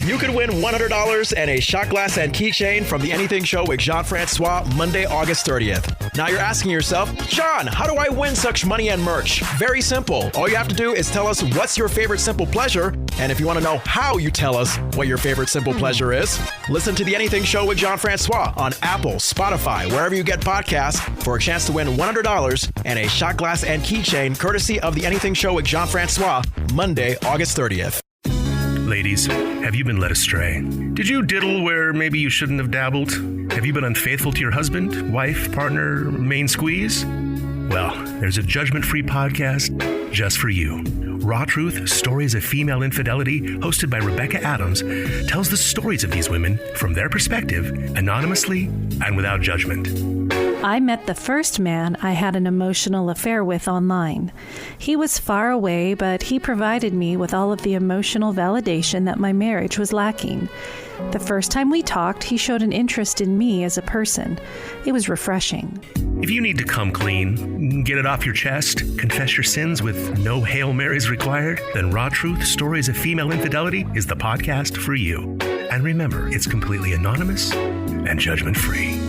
You could win $100 and a shot glass and keychain from The Anything Show with Jean-Francois Monday, August 30th. Now you're asking yourself, John, how do I win such money and merch? Very simple. All you have to do is tell us what's your favorite simple pleasure. And if you want to know how you tell us what your favorite simple pleasure is, listen to The Anything Show with Jean-Francois on Apple, Spotify, wherever you get podcasts for a chance to win $100 and a shot glass and keychain courtesy of The Anything Show with Jean-Francois Monday, August 30th. Ladies, have you been led astray? Did you diddle where maybe you shouldn't have dabbled? Have you been unfaithful to your husband, wife, partner, main squeeze? Well, there's a judgment-free podcast just for you. Raw Truth, Stories of Female Infidelity, hosted by Rebecca Adams, tells the stories of these women from their perspective, anonymously and without judgment. I met the first man I had an emotional affair with online. He was far away, but he provided me with all of the emotional validation that my marriage was lacking. The first time we talked, he showed an interest in me as a person. It was refreshing. If you need to come clean, get it off your chest, confess your sins with no Hail Marys required, then Raw Truth, Stories of Female Infidelity is the podcast for you. And remember, it's completely anonymous and judgment-free.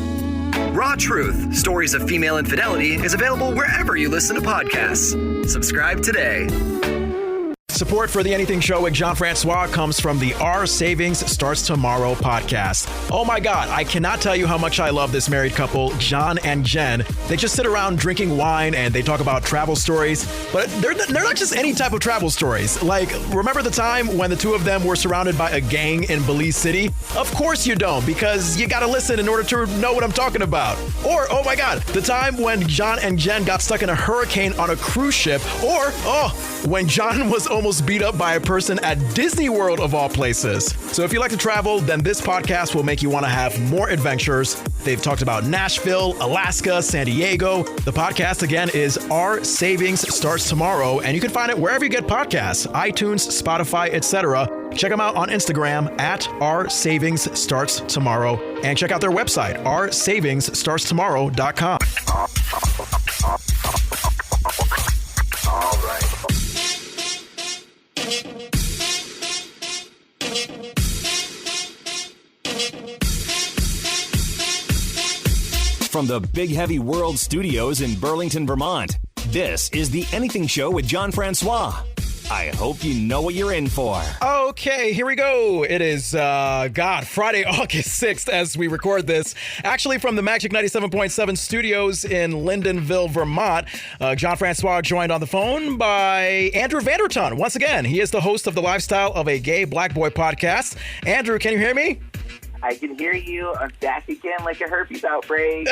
Raw Truth, Stories of Female Infidelity is available wherever you listen to podcasts. Subscribe today. Support for The Anything Show with Jean-Francois comes from the Our Savings Starts Tomorrow podcast. Oh my God, I cannot tell you how much I love this married couple, John and Jen. They just sit around drinking wine and they talk about travel stories, but they're not just any type of travel stories. Like, remember the time when the two of them were surrounded by a gang in Belize City? Of course you don't, because you gotta listen in order to know what I'm talking about. Or, oh my God, the time when John and Jen got stuck in a hurricane on a cruise ship. Or, when John was almost beat up by a person at Disney World of all places. So if you like to travel, then this podcast will make you want to have more adventures. They've talked about Nashville, Alaska, San Diego. The podcast again is Our Savings Starts Tomorrow, and you can find it wherever you get podcasts, iTunes, Spotify, etc. Check them out on Instagram at Our Savings Starts Tomorrow, and check out their website, oursavingsStartsTomorrow.com. From the Big Heavy World Studios in Burlington, Vermont, this is The Anything Show with Jean-Francois. I hope you know what you're in for. Okay, here we go. It is, Friday, August 6th as we record this. Actually from the Magic 97.7 studios in Lyndonville, Vermont. Jean-Francois joined on the phone by Andrew Vanderton. Once again, he is the host of the Lifestyle of a Gay Black Boy podcast. Andrew, can you hear me? I can hear you. I'm back again like a herpes outbreak.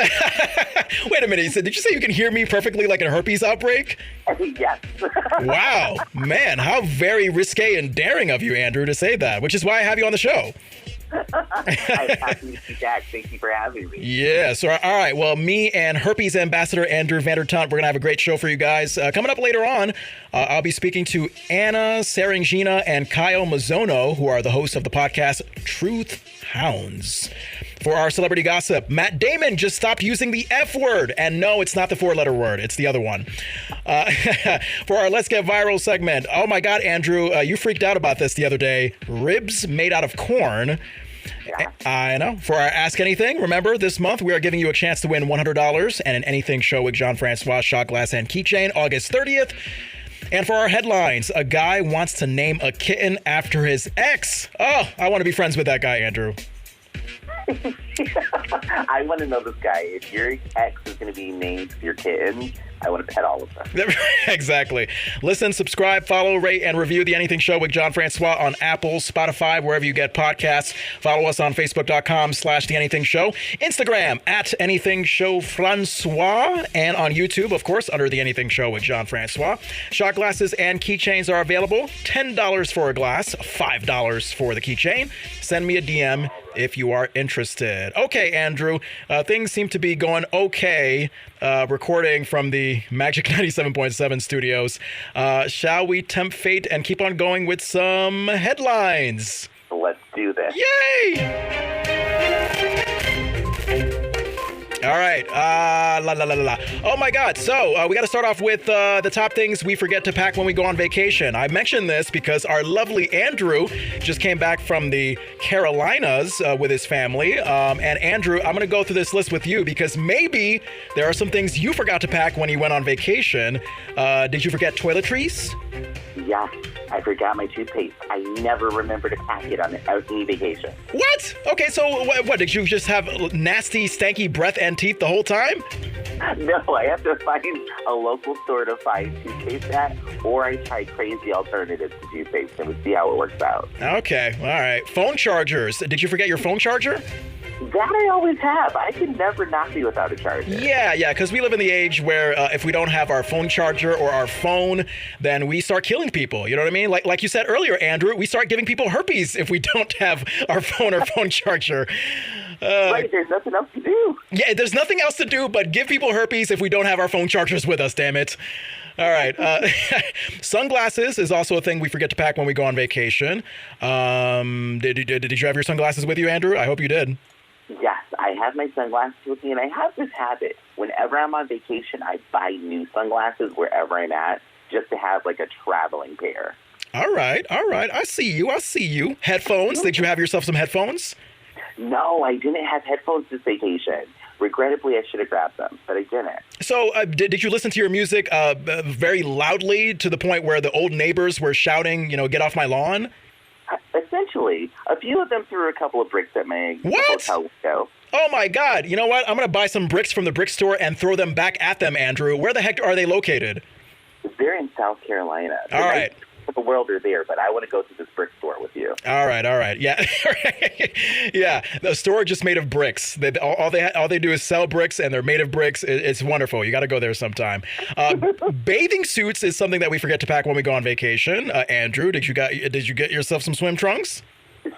Wait a minute. Did you say you can hear me perfectly like a herpes outbreak? Yes. Wow. Man, how very risque and daring of you, Andrew, to say that, which is why I have you on the show. I'm happy to be back. Thank you for having me. Yeah. So, all right. Well, me and herpes ambassador Andrew Vanderton, we're going to have a great show for you guys. Coming up later on, I'll be speaking to Anna Sarangina and Kyle Mazzono, who are the hosts of the podcast Truth Hounds. For our celebrity gossip, Matt Damon just stopped using the F word. And no, it's not the 4-letter word. It's the other one. For our Let's Get Viral segment, oh my God, Andrew, you freaked out about this the other day. Ribs made out of corn. Yeah. I know. For our Ask Anything, remember, this month we are giving you a chance to win $100 and an Anything Show with Jean-Francois shot glass and keychain, August 30th. And for our headlines, a guy wants to name a kitten after his ex. Oh, I want to be friends with that guy, Andrew. I want to know this guy. If your ex is going to be named your kitten, I want to pet all of them. Exactly. Listen, subscribe, follow, rate, and review The Anything Show with Jean-Francois on Apple, Spotify, wherever you get podcasts. Follow us on Facebook.com/The Anything Show, Instagram at Anything Show Francois, and on YouTube, of course, under The Anything Show with Jean-Francois. Shot glasses and keychains are available. $10 for a glass, $5 for the keychain. Send me a DM if you are interested. Okay, Andrew, things seem to be going okay recording from the Magic 97.7 studios. Shall we tempt fate and keep on going with some headlines? Let's do this. Yay! All right. La la la la la. Oh my God. So we got to start off with the top things we forget to pack when we go on vacation. I mentioned this because our lovely Andrew just came back from the Carolinas with his family. And Andrew, I'm going to go through this list with you because maybe there are some things you forgot to pack when you went on vacation. Did you forget toiletries? Yeah, I forgot my toothpaste. I never remember to pack it on any vacation. What? Okay, so what? Did you just have nasty, stanky breath and teeth the whole time? No, I have to find a local store to find toothpaste at, or I try crazy alternatives to toothpaste and we see how it works out. Okay, all right. Phone chargers. Did you forget your phone charger? That I always have. I can never not be without a charger. Yeah, because we live in the age where if we don't have our phone charger or our phone, then we start killing people. You know what I mean? Like you said earlier, Andrew, we start giving people herpes if we don't have our phone or phone charger. Right, there's nothing else to do. Yeah, there's nothing else to do but give people herpes if we don't have our phone chargers with us, damn it. All right. Sunglasses is also a thing we forget to pack when we go on vacation. Did you have your sunglasses with you, Andrew? I hope you did. Yes, I have my sunglasses with me, and I have this habit. Whenever I'm on vacation, I buy new sunglasses wherever I'm at just to have like a traveling pair. All right. I see you. Headphones. Did you have yourself some headphones? No, I didn't have headphones this vacation. Regrettably, I should have grabbed them, but I didn't. So did you listen to your music very loudly to the point where the old neighbors were shouting, get off my lawn? Essentially. A few of them threw a couple of bricks at my hotel window. Oh, my God. You know what? I'm going to buy some bricks from the brick store and throw them back at them, Andrew. Where the heck are they located? They're in South Carolina. All right. The world are there, but I want to go to this brick store with you. All right. Yeah. Yeah. The store just made of bricks. All they do is sell bricks, and they're made of bricks. It's wonderful. You got to go there sometime. Bathing suits is something that we forget to pack when we go on vacation. Andrew, did you get yourself some swim trunks?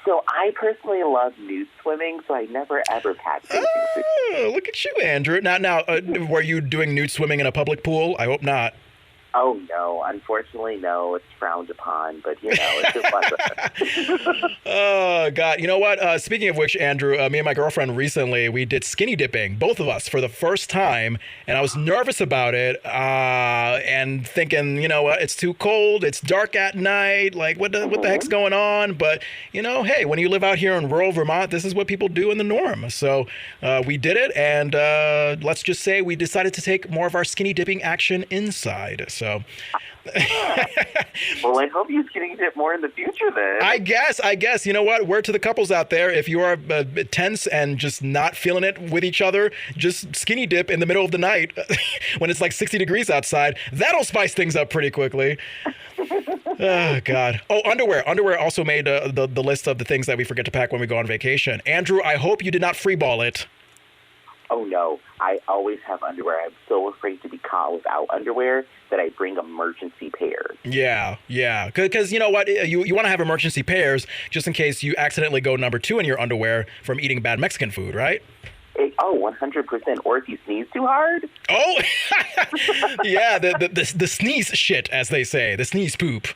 So I personally love nude swimming, so I never ever pack bathing suits. Oh, look at you, Andrew. Now, were you doing nude swimming in a public pool? I hope not. Oh, no. Unfortunately, no. It's frowned upon, but, it's just fun. Oh, God. You know what? Speaking of which, Andrew, me and my girlfriend recently, we did skinny dipping, both of us, for the first time, and I was nervous about it and thinking, you know what, it's too cold, it's dark at night, like, what the heck's going on? But, hey, when you live out here in rural Vermont, this is what people do in the norm. So we did it, and let's just say we decided to take more of our skinny dipping action inside. So, well, I hope you skinny dip more in the future then. I guess. You know what? Word to the couples out there. If you are tense and just not feeling it with each other, just skinny dip in the middle of the night when it's like 60 degrees outside. That'll spice things up pretty quickly. Oh, God. Oh, underwear. Underwear also made the list of the things that we forget to pack when we go on vacation. Andrew, I hope you did not freeball it. Oh, no. I always have underwear. I'm so afraid to be caught without underwear that I bring emergency pairs. Yeah. Because you know what? You want to have emergency pairs just in case you accidentally go number 2 in your underwear from eating bad Mexican food, right? 100%. Or if you sneeze too hard. Oh, yeah, the sneeze shit, as they say, the sneeze poop.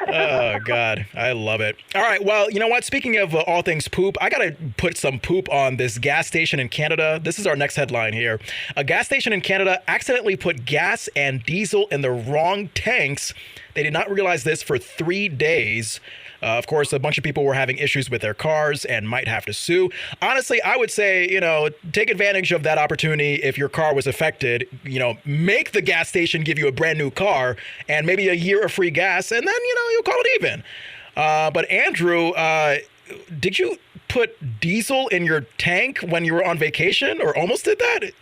Oh, God, I love it. All right, well, you know what? Speaking of all things poop, I got to put some poop on this gas station in Canada. This is our next headline here. A gas station in Canada accidentally put gas and diesel in the wrong tanks. They did not realize this for 3 days. Of course, a bunch of people were having issues with their cars and might have to sue. Honestly, I would say, take advantage of that opportunity if your car was affected. Make the gas station give you a brand new car and maybe a year of free gas, and then, you'll call it even. But Andrew, did you put diesel in your tank when you were on vacation or almost did that?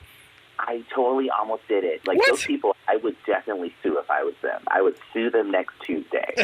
I totally almost did it. Like, what? Those people, I would definitely sue if I was them. I would sue them next Tuesday.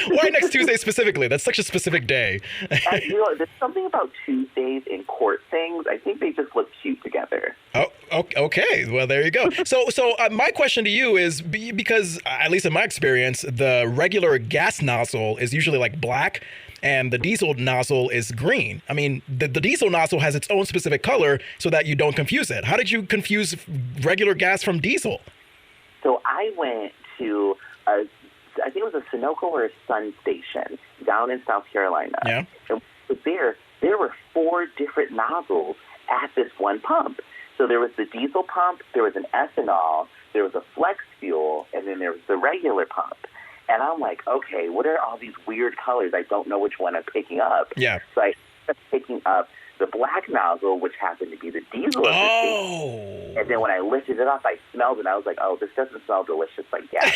Why next Tuesday specifically? That's such a specific day. There's something about Tuesdays in court things. I think they just look cute together. Oh, okay. Well, there you go. So my question to you is, because at least in my experience, the regular gas nozzle is usually like black, and the diesel nozzle is green. I mean, the diesel nozzle has its own specific color so that you don't confuse it. How did you confuse regular gas from diesel? So I went to, I think it was a Sunoco or a Sun station down in South Carolina. Yeah. And there were 4 different nozzles at this one pump. So there was the diesel pump, there was an ethanol, there was a flex fuel, and then there was the regular pump. And I'm like, okay, what are all these weird colors? I don't know which one I'm picking up. Yeah. So I ended up picking up the black nozzle, which happened to be the diesel. Oh. And then when I lifted it up, I smelled it, and I was like, oh, this doesn't smell delicious like gas.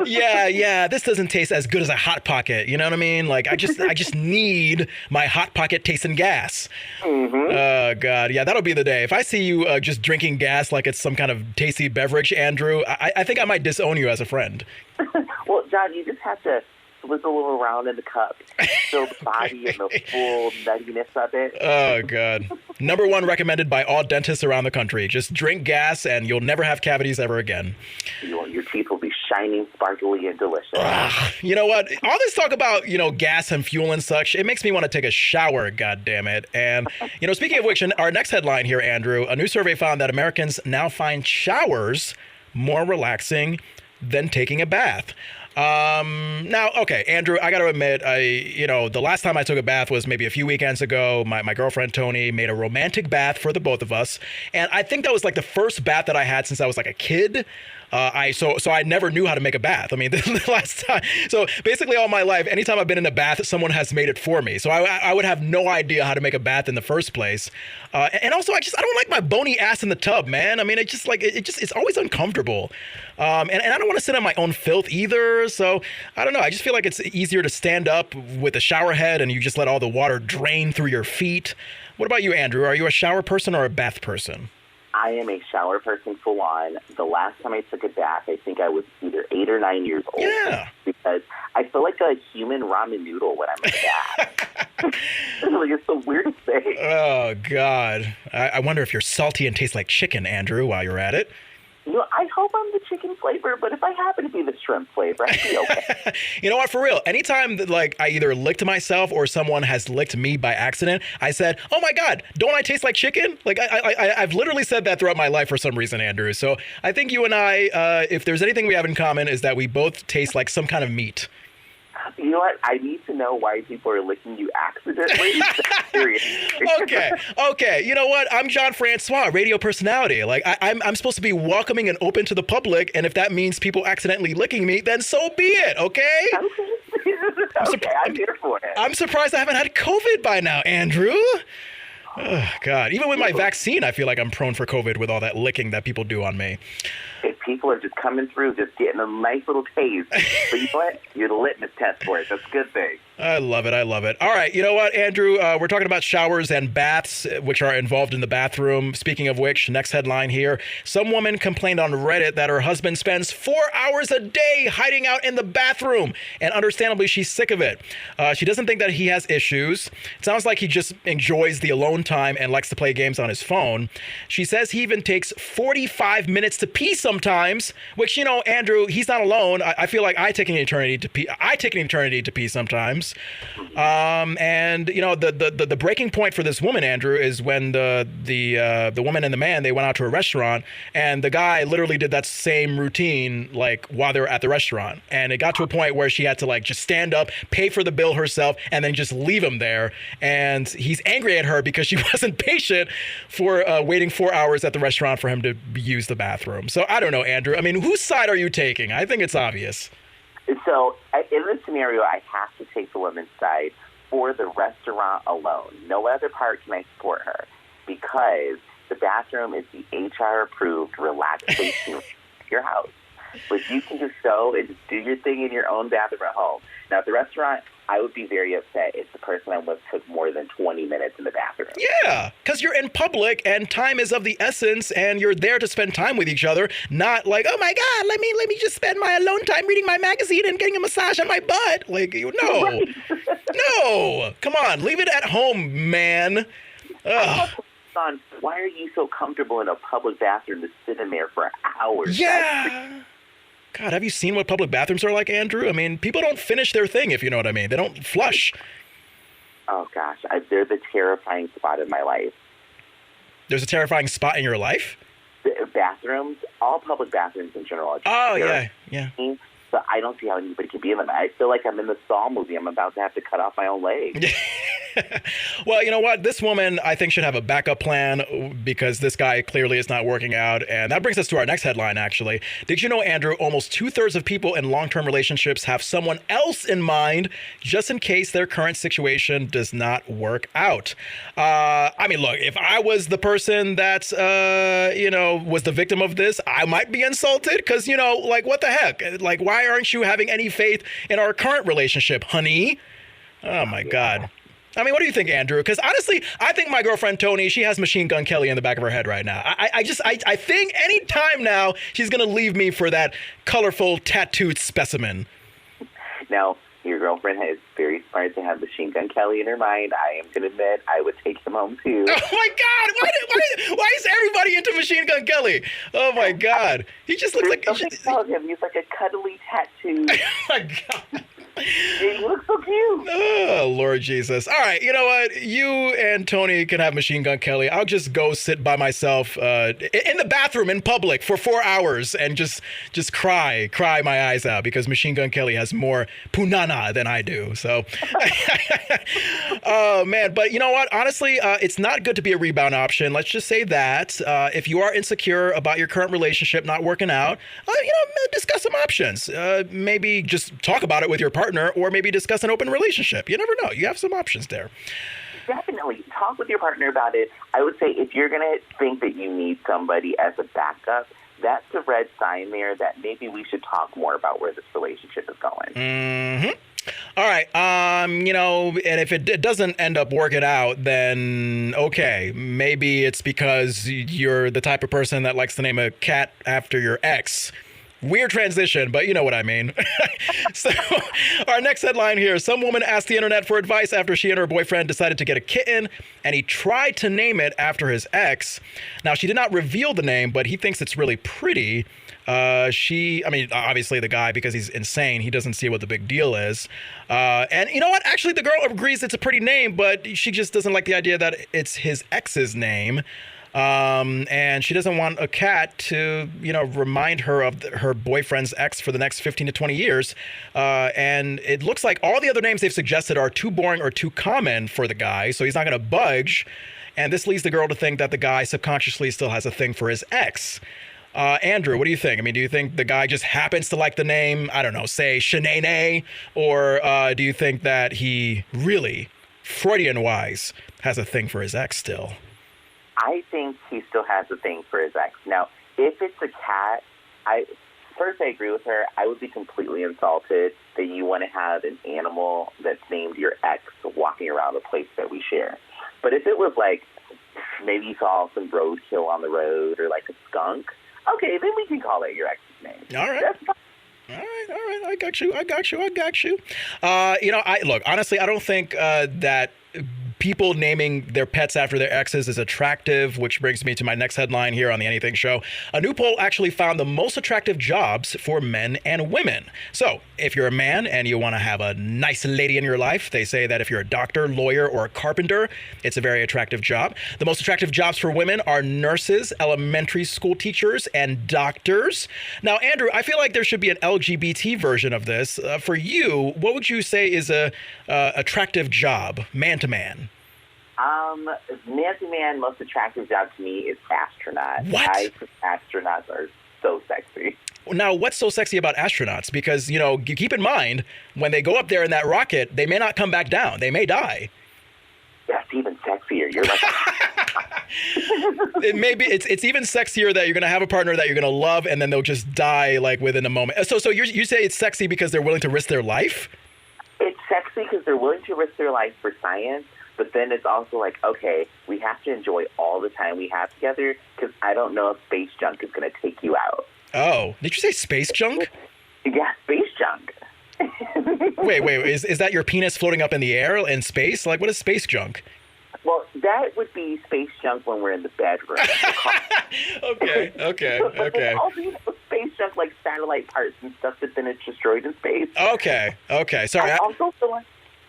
Yeah. This doesn't taste as good as a Hot Pocket. You know what I mean? Like, I just need my Hot Pocket tasting gas. Mm-hmm. Oh, God. Yeah, that'll be the day. If I see you just drinking gas like it's some kind of tasty beverage, Andrew, I think I might disown you as a friend. Well, John, you just have to swizzle around in the cup, feel the body and the full nuttiness of it. Oh, God. Number one recommended by all dentists around the country. Just drink gas and you'll never have cavities ever again. Your teeth will be shining, sparkly, and delicious. You know what? All this talk about, gas and fuel and such, it makes me want to take a shower, goddammit. And, speaking of which, in our next headline here, Andrew, a new survey found that Americans now find showers more relaxing than taking a bath. Now, okay, Andrew, I got to admit, the last time I took a bath was maybe a few weekends ago. My girlfriend, Tony, made a romantic bath for the both of us. And I think that was like the first bath that I had since I was like a kid. So I never knew how to make a bath. I mean, the last time. So basically all my life, anytime I've been in a bath, someone has made it for me. So I would have no idea how to make a bath in the first place. And also I don't like my bony ass in the tub, man. I mean, it's always uncomfortable. And I don't want to sit on my own filth either. So I don't know. I just feel like it's easier to stand up with a shower head and you just let all the water drain through your feet. What about you, Andrew? Are you a shower person or a bath person? I am a shower person full on. The last time I took a bath, I think I was either 8 or 9 years old. Yeah. Because I feel like a human ramen noodle when I'm in a bath. It's the weirdest thing. Oh, God. I wonder if you're salty and taste like chicken, Andrew, while you're at it. I hope I'm the chicken flavor, but if I happen to be the shrimp flavor, I'd be okay. You know what? For real, anytime that I either licked myself or someone has licked me by accident, I said, "Oh my God, don't I taste like chicken?" Like I've literally said that throughout my life for some reason, Andrew. So I think you and I, if there's anything we have in common, is that we both taste like some kind of meat. You know what? I need to know why people are licking you accidentally. That's serious. Okay. You know what? I'm John Francois, radio personality. Like I'm supposed to be welcoming and open to the public, and if that means people accidentally licking me, then so be it. Okay. Okay, I'm here for it. I'm surprised I haven't had COVID by now, Andrew. Oh, God. Even with my vaccine, I feel like I'm prone for COVID with all that licking that people do on me. If people are just coming through, just getting a nice little taste. But you know what? You're the litmus test for it. That's a good thing. I love it. All right. You know what, Andrew? We're talking about showers and baths, which are involved in the bathroom. Speaking of which, next headline here. Some woman complained on Reddit that her husband spends 4 hours a day hiding out in the bathroom. And understandably, she's sick of it. She doesn't think that he has issues. It sounds like he just enjoys the alone time and likes to play games on his phone. She says he even takes 45 minutes to pee sometimes, which, Andrew, he's not alone. I feel like I take an eternity to pee sometimes. And the breaking point for this woman, Andrew, is when the woman and the man, they went out to a restaurant, and the guy literally did that same routine while they were at the restaurant, and it got to a point where she had to just stand up, pay for the bill herself, and then just leave him there. And he's angry at her because she wasn't patient for waiting 4 hours at the restaurant for him to use the bathroom. So I don't know, Andrew. I mean, whose side are you taking? I think it's obvious. So in this scenario, I have to take the woman's side for the restaurant alone. No other part can I support her, because the bathroom is the HR-approved relaxation of your house. But you can just go and just do your thing in your own bathroom at home. Now, at the restaurant, I would be very upset if the person I'm with took more than 20 minutes in the bathroom. Yeah, because you're in public and time is of the essence, and you're there to spend time with each other, not like, oh my God, let me just spend my alone time reading my magazine and getting a massage on my butt. No. Right. No. Come on, leave it at home, man. Ugh. Son, why are you so comfortable in a public bathroom to sit in there for hours? Yeah. God, have you seen what public bathrooms are like, Andrew? I mean, people don't finish their thing, if you know what I mean. They don't flush. Oh, gosh. They're the terrifying spot in my life. There's a terrifying spot in your life? The bathrooms, all public bathrooms in general. Are just yeah. So I don't see how anybody can be in them. I feel like I'm in the Saw movie. I'm about to have to cut off my own leg. Well, you know what? This woman, I think, should have a backup plan because this guy clearly is not working out. And that brings us to our next headline, actually. Did you know, Andrew, almost 2/3 of people in long-term relationships have someone else in mind just in case their current situation does not work out? I mean, look, if I was the person that, was the victim of this, I might be insulted because, like, what the heck? Like, why aren't you having any faith in our current relationship, honey? Oh, my God. I mean, what do you think, Andrew? Because honestly, I think my girlfriend, Tony, she has Machine Gun Kelly in the back of her head right now. I think any time now she's going to leave me for that colorful, tattooed specimen. Now, your girlfriend is very smart to have Machine Gun Kelly in her mind. I am going to admit I would take him home, too. Oh, my God. Why is everybody into Machine Gun Kelly? Oh, my God. He just looks like... Something about him. He's like a cuddly tattoo. Oh, my God. He looks so cute. Oh, Lord Jesus. All right, you know what? You and Tony can have Machine Gun Kelly. I'll just go sit by myself in the bathroom in public for 4 hours and just cry my eyes out because Machine Gun Kelly has more punana than I do. So, oh, man. But you know what? Honestly, it's not good to be a rebound option. Let's just say that. If you are insecure about your current relationship not working out, discuss some options. Maybe just talk about it with your partner or maybe discuss an open relationship. You never know. You have some options there. Definitely. Talk with your partner about it. I would say if you're going to think that you need somebody as a backup, that's a red sign there that maybe we should talk more about where this relationship is going. Mm-hmm. All right. And if it doesn't end up working out, then okay, maybe it's because you're the type of person that likes to name a cat after your ex. Weird transition, but you know what I mean. So our next headline here. Some woman asked the internet for advice after she and her boyfriend decided to get a kitten, and he tried to name it after his ex. Now, she did not reveal the name, but he thinks it's really pretty. Obviously the guy, because he's insane, he doesn't see what the big deal is. And you know what? Actually, the girl agrees it's a pretty name, but she just doesn't like the idea that it's his ex's name. And she doesn't want a cat to, remind her of her boyfriend's ex for the next 15 to 20 years. And it looks like all the other names they've suggested are too boring or too common for the guy, so he's not going to budge. And this leads the girl to think that the guy subconsciously still has a thing for his ex. Andrew, what do you think? I mean, do you think the guy just happens to like the name, I don't know, say Shanae, or do you think that he really, Freudian-wise, has a thing for his ex still? I think he still has a thing for his ex. Now, if it's a cat, I agree with her. I would be completely insulted that you want to have an animal that's named your ex walking around a place that we share. But if it was like maybe you saw some roadkill on the road or like a skunk, okay, then we can call it your ex's name. All right. That's fine. All right. I got you. Look, honestly, I don't think that people naming their pets after their exes is attractive, which brings me to my next headline here on the Anything Show. A new poll actually found the most attractive jobs for men and women. So if you're a man and you want to have a nice lady in your life, they say that if you're a doctor, lawyer, or a carpenter, it's a very attractive job. The most attractive jobs for women are nurses, elementary school teachers, and doctors. Now, Andrew, I feel like there should be an LGBT version of this. For you, what would you say is a attractive job, man to man? Man-to-man, most attractive job to me is astronaut. What? I think astronauts are so sexy. Now, what's so sexy about astronauts? Because, keep in mind, when they go up there in that rocket, they may not come back down. They may die. That's even sexier. You're like... It's even sexier that you're going to have a partner that you're going to love, and then they'll just die, like, within a moment. So you say it's sexy because they're willing to risk their life? It's sexy because they're willing to risk their life for science. But then it's also like, okay, we have to enjoy all the time we have together because I don't know if space junk is going to take you out. Oh, did you say space junk? Yeah, space junk. Wait, is that your penis floating up in the air in space? Like, what is space junk? Well, that would be space junk when we're in the bedroom. Okay. Also, space junk like satellite parts and stuff that then it's destroyed in space. Okay. Sorry. I also feel like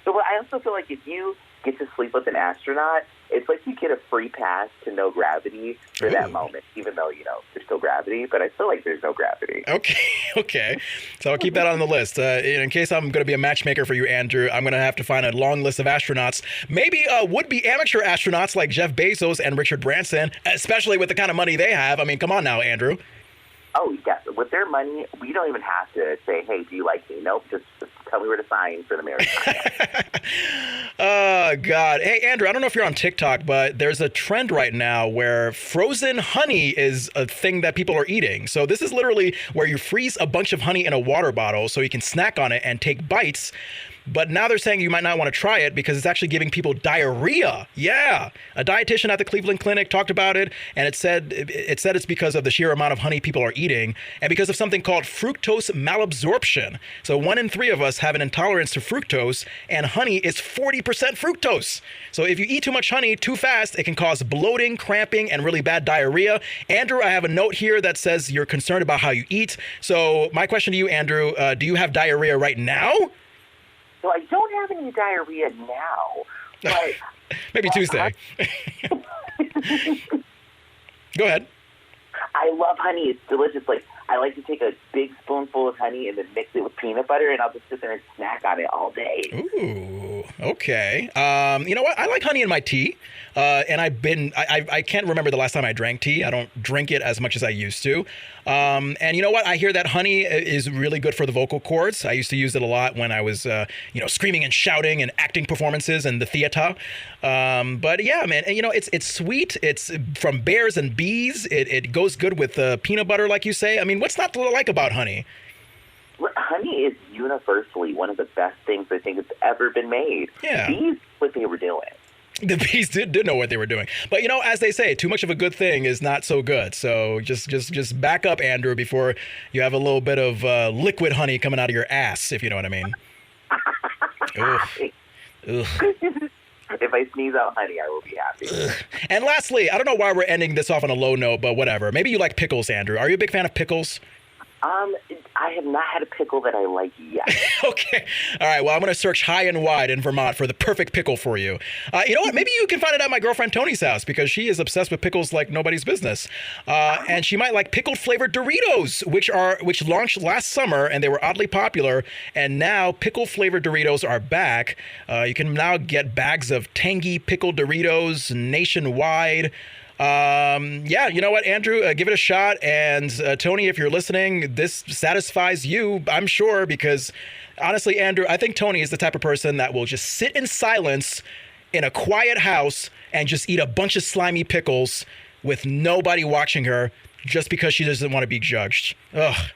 So I also feel like if you get to sleep with an astronaut, it's like you get a free pass to no gravity for that moment, even though, there's still gravity, but I feel like there's no gravity. Okay. So I'll keep that on the list. In case I'm going to be a matchmaker for you, Andrew, I'm going to have to find a long list of astronauts, maybe would-be amateur astronauts like Jeff Bezos and Richard Branson, especially with the kind of money they have. I mean, come on now, Andrew. Oh, yeah. With their money, we don't even have to say, hey, do you like me? Nope, just tell me where to sign for the marriage contract. Oh, God. Hey, Andrew, I don't know if you're on TikTok, but there's a trend right now where frozen honey is a thing that people are eating. So this is literally where you freeze a bunch of honey in a water bottle so you can snack on it and take bites. But now they're saying you might not want to try it because it's actually giving people diarrhea. Yeah. A dietitian at the Cleveland Clinic talked about it, and it said it's because of the sheer amount of honey people are eating and because of something called fructose malabsorption. So 1 in 3 of us have an intolerance to fructose, and honey is 40% fructose. So if you eat too much honey too fast, it can cause bloating, cramping, and really bad diarrhea. Andrew, I have a note here that says you're concerned about how you eat. So my question to you, Andrew, do you have diarrhea right now? So I don't have any diarrhea now, but maybe Tuesday. Go ahead. I love honey. It's delicious. Like, I like to take a big spoonful of honey and then mix it with peanut butter, and I'll just sit there and snack on it all day. Ooh, okay. You know what? I like honey in my tea. And I can't remember the last time I drank tea. I don't drink it as much as I used to. And you know what? I hear that honey is really good for the vocal cords. I used to use it a lot when I was, screaming and shouting and acting performances in the theater. But yeah, man, and, it's sweet. It's from bears and bees. It goes good with peanut butter, like you say. I mean, what's not to like about honey? Well, honey is universally one of the best things I think that's ever been made. Yeah. Bees, what they were doing. The bees did know what they were doing. But, as they say, too much of a good thing is not so good. So just back up, Andrew, before you have a little bit of liquid honey coming out of your ass, if you know what I mean. Ugh. If I sneeze out honey, I will be happy. Ugh. And lastly, I don't know why we're ending this off on a low note, but whatever. Maybe you like pickles, Andrew. Are you a big fan of pickles? I have not had a pickle that I like yet. Okay. All right. Well, I'm going to search high and wide in Vermont for the perfect pickle for you. You know what? Maybe you can find it at my girlfriend Tony's house because she is obsessed with pickles like nobody's business. And she might like pickled flavored Doritos, which launched last summer and they were oddly popular. And now pickle flavored Doritos are back. You can now get bags of tangy pickled Doritos nationwide. Yeah, you know what, Andrew, give it a shot. And Tony, if you're listening, this satisfies you, I'm sure, because honestly, Andrew, I think Tony is the type of person that will just sit in silence in a quiet house and just eat a bunch of slimy pickles with nobody watching her just because she doesn't want to be judged. Ugh.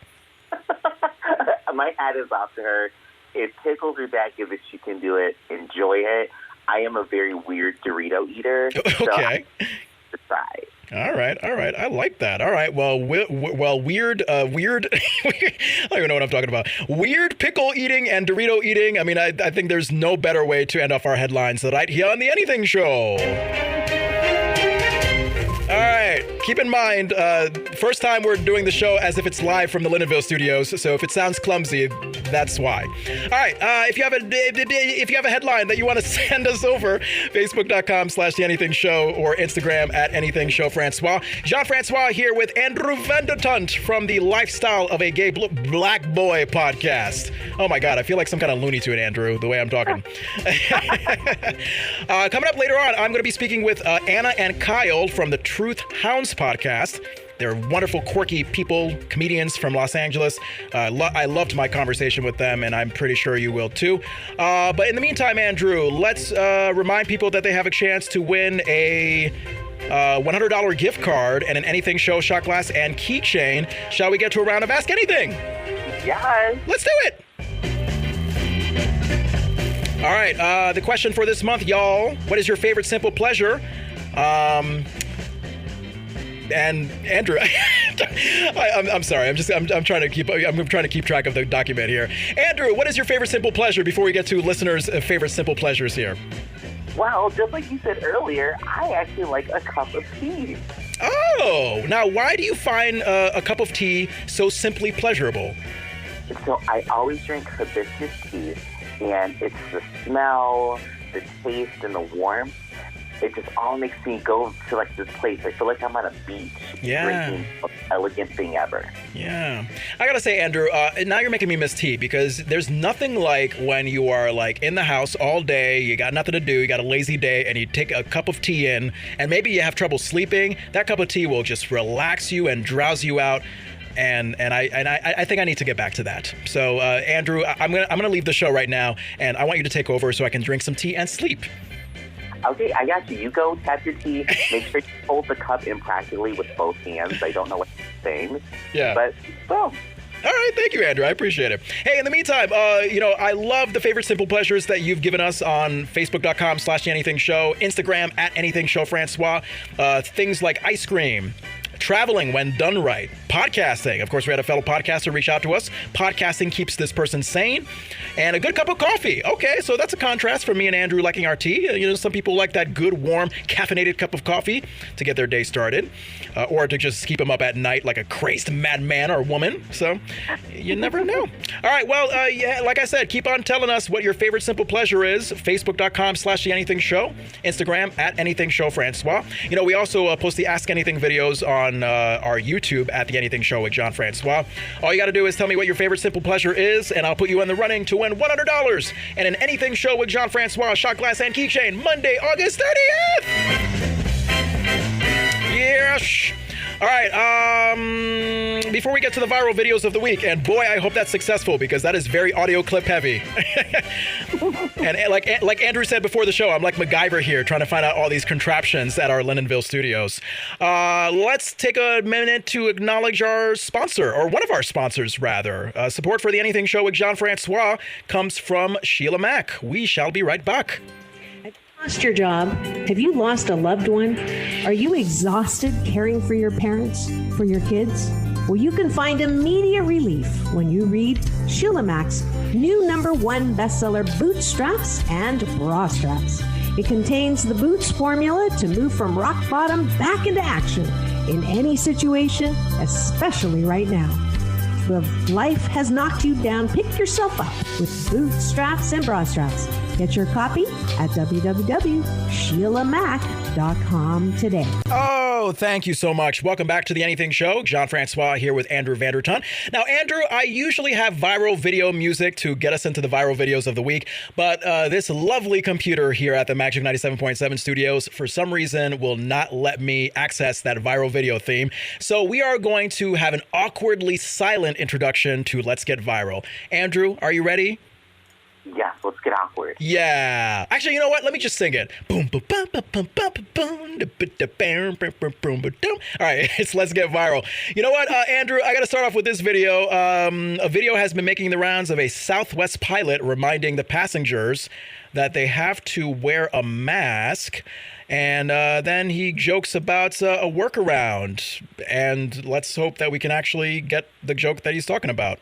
My hat is off to her. If pickles are that good that she can do it, enjoy it. I am a very weird Dorito eater. Okay. To try. All right. I like that. All right. Well, weird. I don't even know what I'm talking about. Weird pickle eating and Dorito eating. I mean, I think there's no better way to end off our headlines than right here on The Anything Show. All right. Keep in mind, first time we're doing the show as if it's live from the Lindenville studios. So if it sounds clumsy, that's why. All right. If you have a headline that you want to send us over, Facebook.com/The Anything Show or Instagram at Anything Show Francois. Jean-Francois here with Andrew Vandertunt from the Lifestyle of a Gay Black Boy podcast. Oh my God, I feel like some kind of Looney Tune, Andrew, the way I'm talking. Coming up later on, I'm going to be speaking with Anna and Kyle from the Truth Hounds podcast. They're wonderful, quirky people, comedians from Los Angeles. I loved my conversation with them, and I'm pretty sure you will too. But in the meantime, Andrew, let's remind people that they have a chance to win a $100 gift card and an Anything Show shot glass and keychain. Shall we get to a round of Ask Anything? Yes. Let's do it. All right. The question for this month, y'all. What is your favorite simple pleasure? And Andrew, I'm sorry. I'm trying to keep track of the document here. Andrew, what is your favorite simple pleasure before we get to listeners' favorite simple pleasures here? Well, just like you said earlier, I actually like a cup of tea. Oh, now why do you find a cup of tea so simply pleasurable? So I always drink hibiscus tea, And it's the smell, the taste, and the warmth. It just all makes me go to like this place. I feel like I'm on a beach drinking the most elegant thing ever. Yeah. I gotta say, Andrew, now you're making me miss tea, because there's nothing like when you are like in the house all day, you got nothing to do, you got a lazy day, and you take a cup of tea in, and maybe you have trouble sleeping. That cup of tea will just relax you and drowse you out. And I think I need to get back to that. So Andrew, I'm gonna leave the show right now, and I want you to take over so I can drink some tea and sleep. Okay, I got you. You go tap your tea. Make sure you hold the cup impractically with both hands. I don't know what you're saying. Yeah. But, boom. All right, thank you, Andrew. I appreciate it. Hey, in the meantime, I love the favorite simple pleasures that you've given us on Facebook.com/TheAnythingShow, Instagram @AnythingShowFrancois. Things like ice cream, traveling when done right, podcasting. Of course, we had a fellow podcaster reach out to us. Podcasting keeps this person sane. And a good cup of coffee. Okay, so that's a contrast from me and Andrew liking our tea. Some people like that good, warm, caffeinated cup of coffee to get their day started, or to just keep them up at night like a crazed madman or woman. So you never know. All right, well, like I said, keep on telling us what your favorite simple pleasure is. Facebook.com/TheAnythingShow, Instagram @AnythingShowFrancois. We also post the Ask Anything videos on our YouTube @The Anything Show with John Francois. All you got to do is tell me what your favorite simple pleasure is, and I'll put you in the running to win $100 and an Anything Show with John Francois shot glass and keychain Monday, August 30th. Yes. All right, before we get to the viral videos of the week, and boy, I hope that's successful, because that is very audio clip heavy. And like Andrew said before the show, I'm like MacGyver here, trying to find out all these contraptions at our Lindenville studios. Let's take a minute to acknowledge our sponsor, or one of our sponsors, rather. Support for The Anything Show with John Francois comes from Sheila Mack. We shall be right back. Lost your job? Have you lost a loved one? Are you exhausted caring for your parents, for your kids? Well, you can find immediate relief when you read Sheila Mack's new #1 bestseller, Bootstraps and Bra Straps. It contains the Boots formula to move from rock bottom back into action in any situation, especially right now. If life has knocked you down, pick yourself up with Bootstraps and Bra Straps. Get your copy at www.SheilaMack.com today. Oh, thank you so much. Welcome back to The Anything Show. John Francois here with Andrew Vanderton. Now, Andrew, I usually have viral video music to get us into the viral videos of the week, but this lovely computer here at the Magic 97.7 studios, for some reason, will not let me access that viral video theme. So we are going to have an awkwardly silent introduction to Let's Get Viral. Andrew, are you ready? Yes, let's get awkward. Yeah. Actually, you know what? Let me just sing it. Boom, boom, boom, boom, boom, boom, boom, boom, boom, boom. All right, it's Let's Get Viral. You know what, Andrew? I got to start off with this video. A video has been making the rounds of a Southwest pilot reminding the passengers that they have to wear a mask. And then he jokes about a workaround. And let's hope that we can actually get the joke that he's talking about.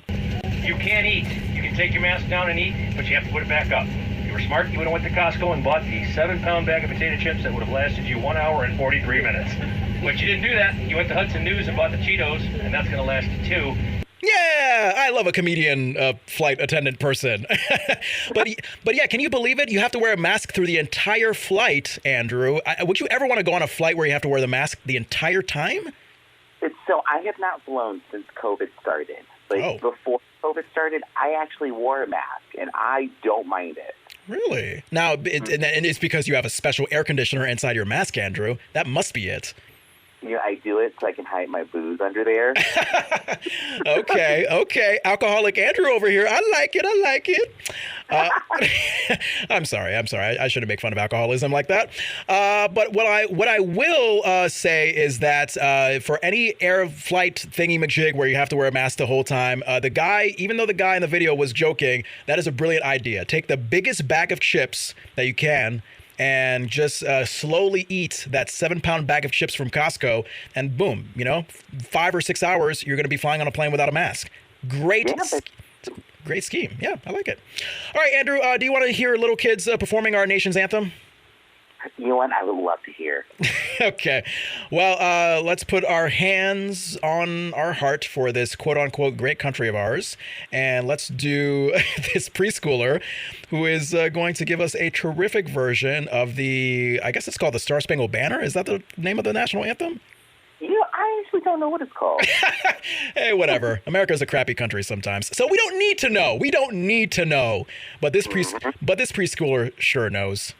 You can't eat. You can take your mask down and eat, but you have to put it back up. If you were smart, you would have went to Costco and bought the 7-pound bag of potato chips that would have lasted you 1 hour and 43 minutes. But you didn't do that. You went to Hudson News and bought the Cheetos, and that's going to last you 2. Yeah, I love a comedian flight attendant person. But yeah, can you believe it? You have to wear a mask through the entire flight, Andrew. Would you ever want to go on a flight where you have to wear the mask the entire time? So I have not flown since COVID started. Before COVID started, I actually wore a mask, and I don't mind it. Really? Now, and it's because you have a special air conditioner inside your mask, Andrew. That must be it. Yeah, I do it so I can hide my booze under there. Okay. Alcoholic Andrew over here. I like it. I'm sorry. I shouldn't make fun of alcoholism like that. But what I will say is that for any air flight thingy-majig where you have to wear a mask the whole time, even though the guy in the video was joking, that is a brilliant idea. Take the biggest bag of chips that you can and just slowly eat that 7-pound bag of chips from Costco, and boom, 5 or 6 hours, you're going to be flying on a plane without a mask. Great scheme. Yeah, I like it. All right, Andrew, do you want to hear little kids performing our nation's anthem? You know what? I would love to hear. Okay. Well, let's put our hands on our heart for this quote-unquote great country of ours, and let's do this preschooler who is going to give us a terrific version of I guess it's called the Star Spangled Banner. Is that the name of the national anthem? You know, I actually don't know what it's called. Hey, whatever. America's a crappy country sometimes, so we don't need to know. We don't need to know. But this preschooler sure knows.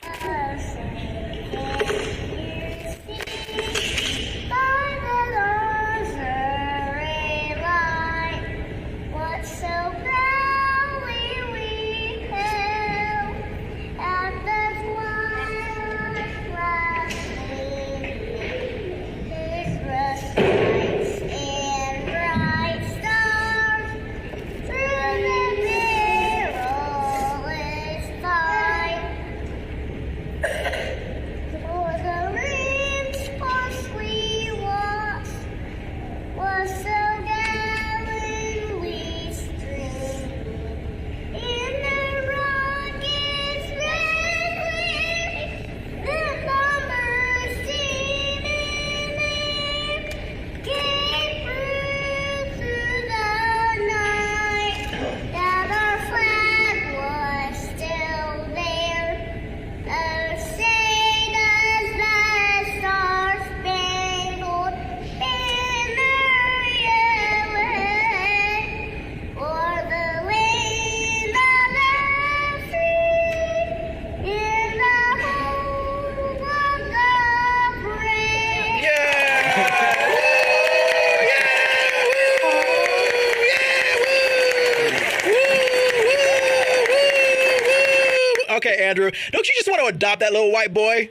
Okay, Andrew, don't you just want to adopt that little white boy?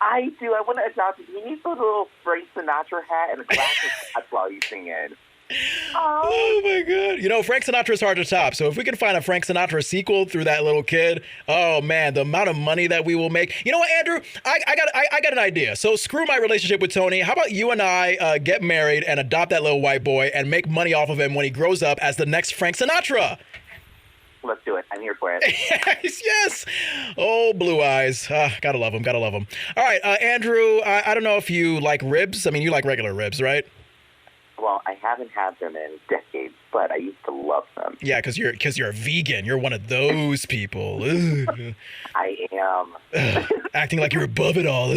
I do. I want to adopt him. He needs a little Frank Sinatra hat and a glass of scotch while he's singing. Oh my God. You know, Frank Sinatra's hard to top. So if we can find a Frank Sinatra sequel through that little kid, oh man, the amount of money that we will make. You know what, Andrew? I got an idea. So screw my relationship with Tony. How about you and I get married and adopt that little white boy and make money off of him when he grows up as the next Frank Sinatra? Let's do it. I'm here for it. Yes. Oh, blue eyes. Gotta love him. Gotta love him. All right, Andrew, I don't know if you like ribs. I mean, you like regular ribs, right? Well, I haven't had them in decades, but I used to love them. Yeah, because you're a vegan. You're one of those people. I am. Acting like you're above it all.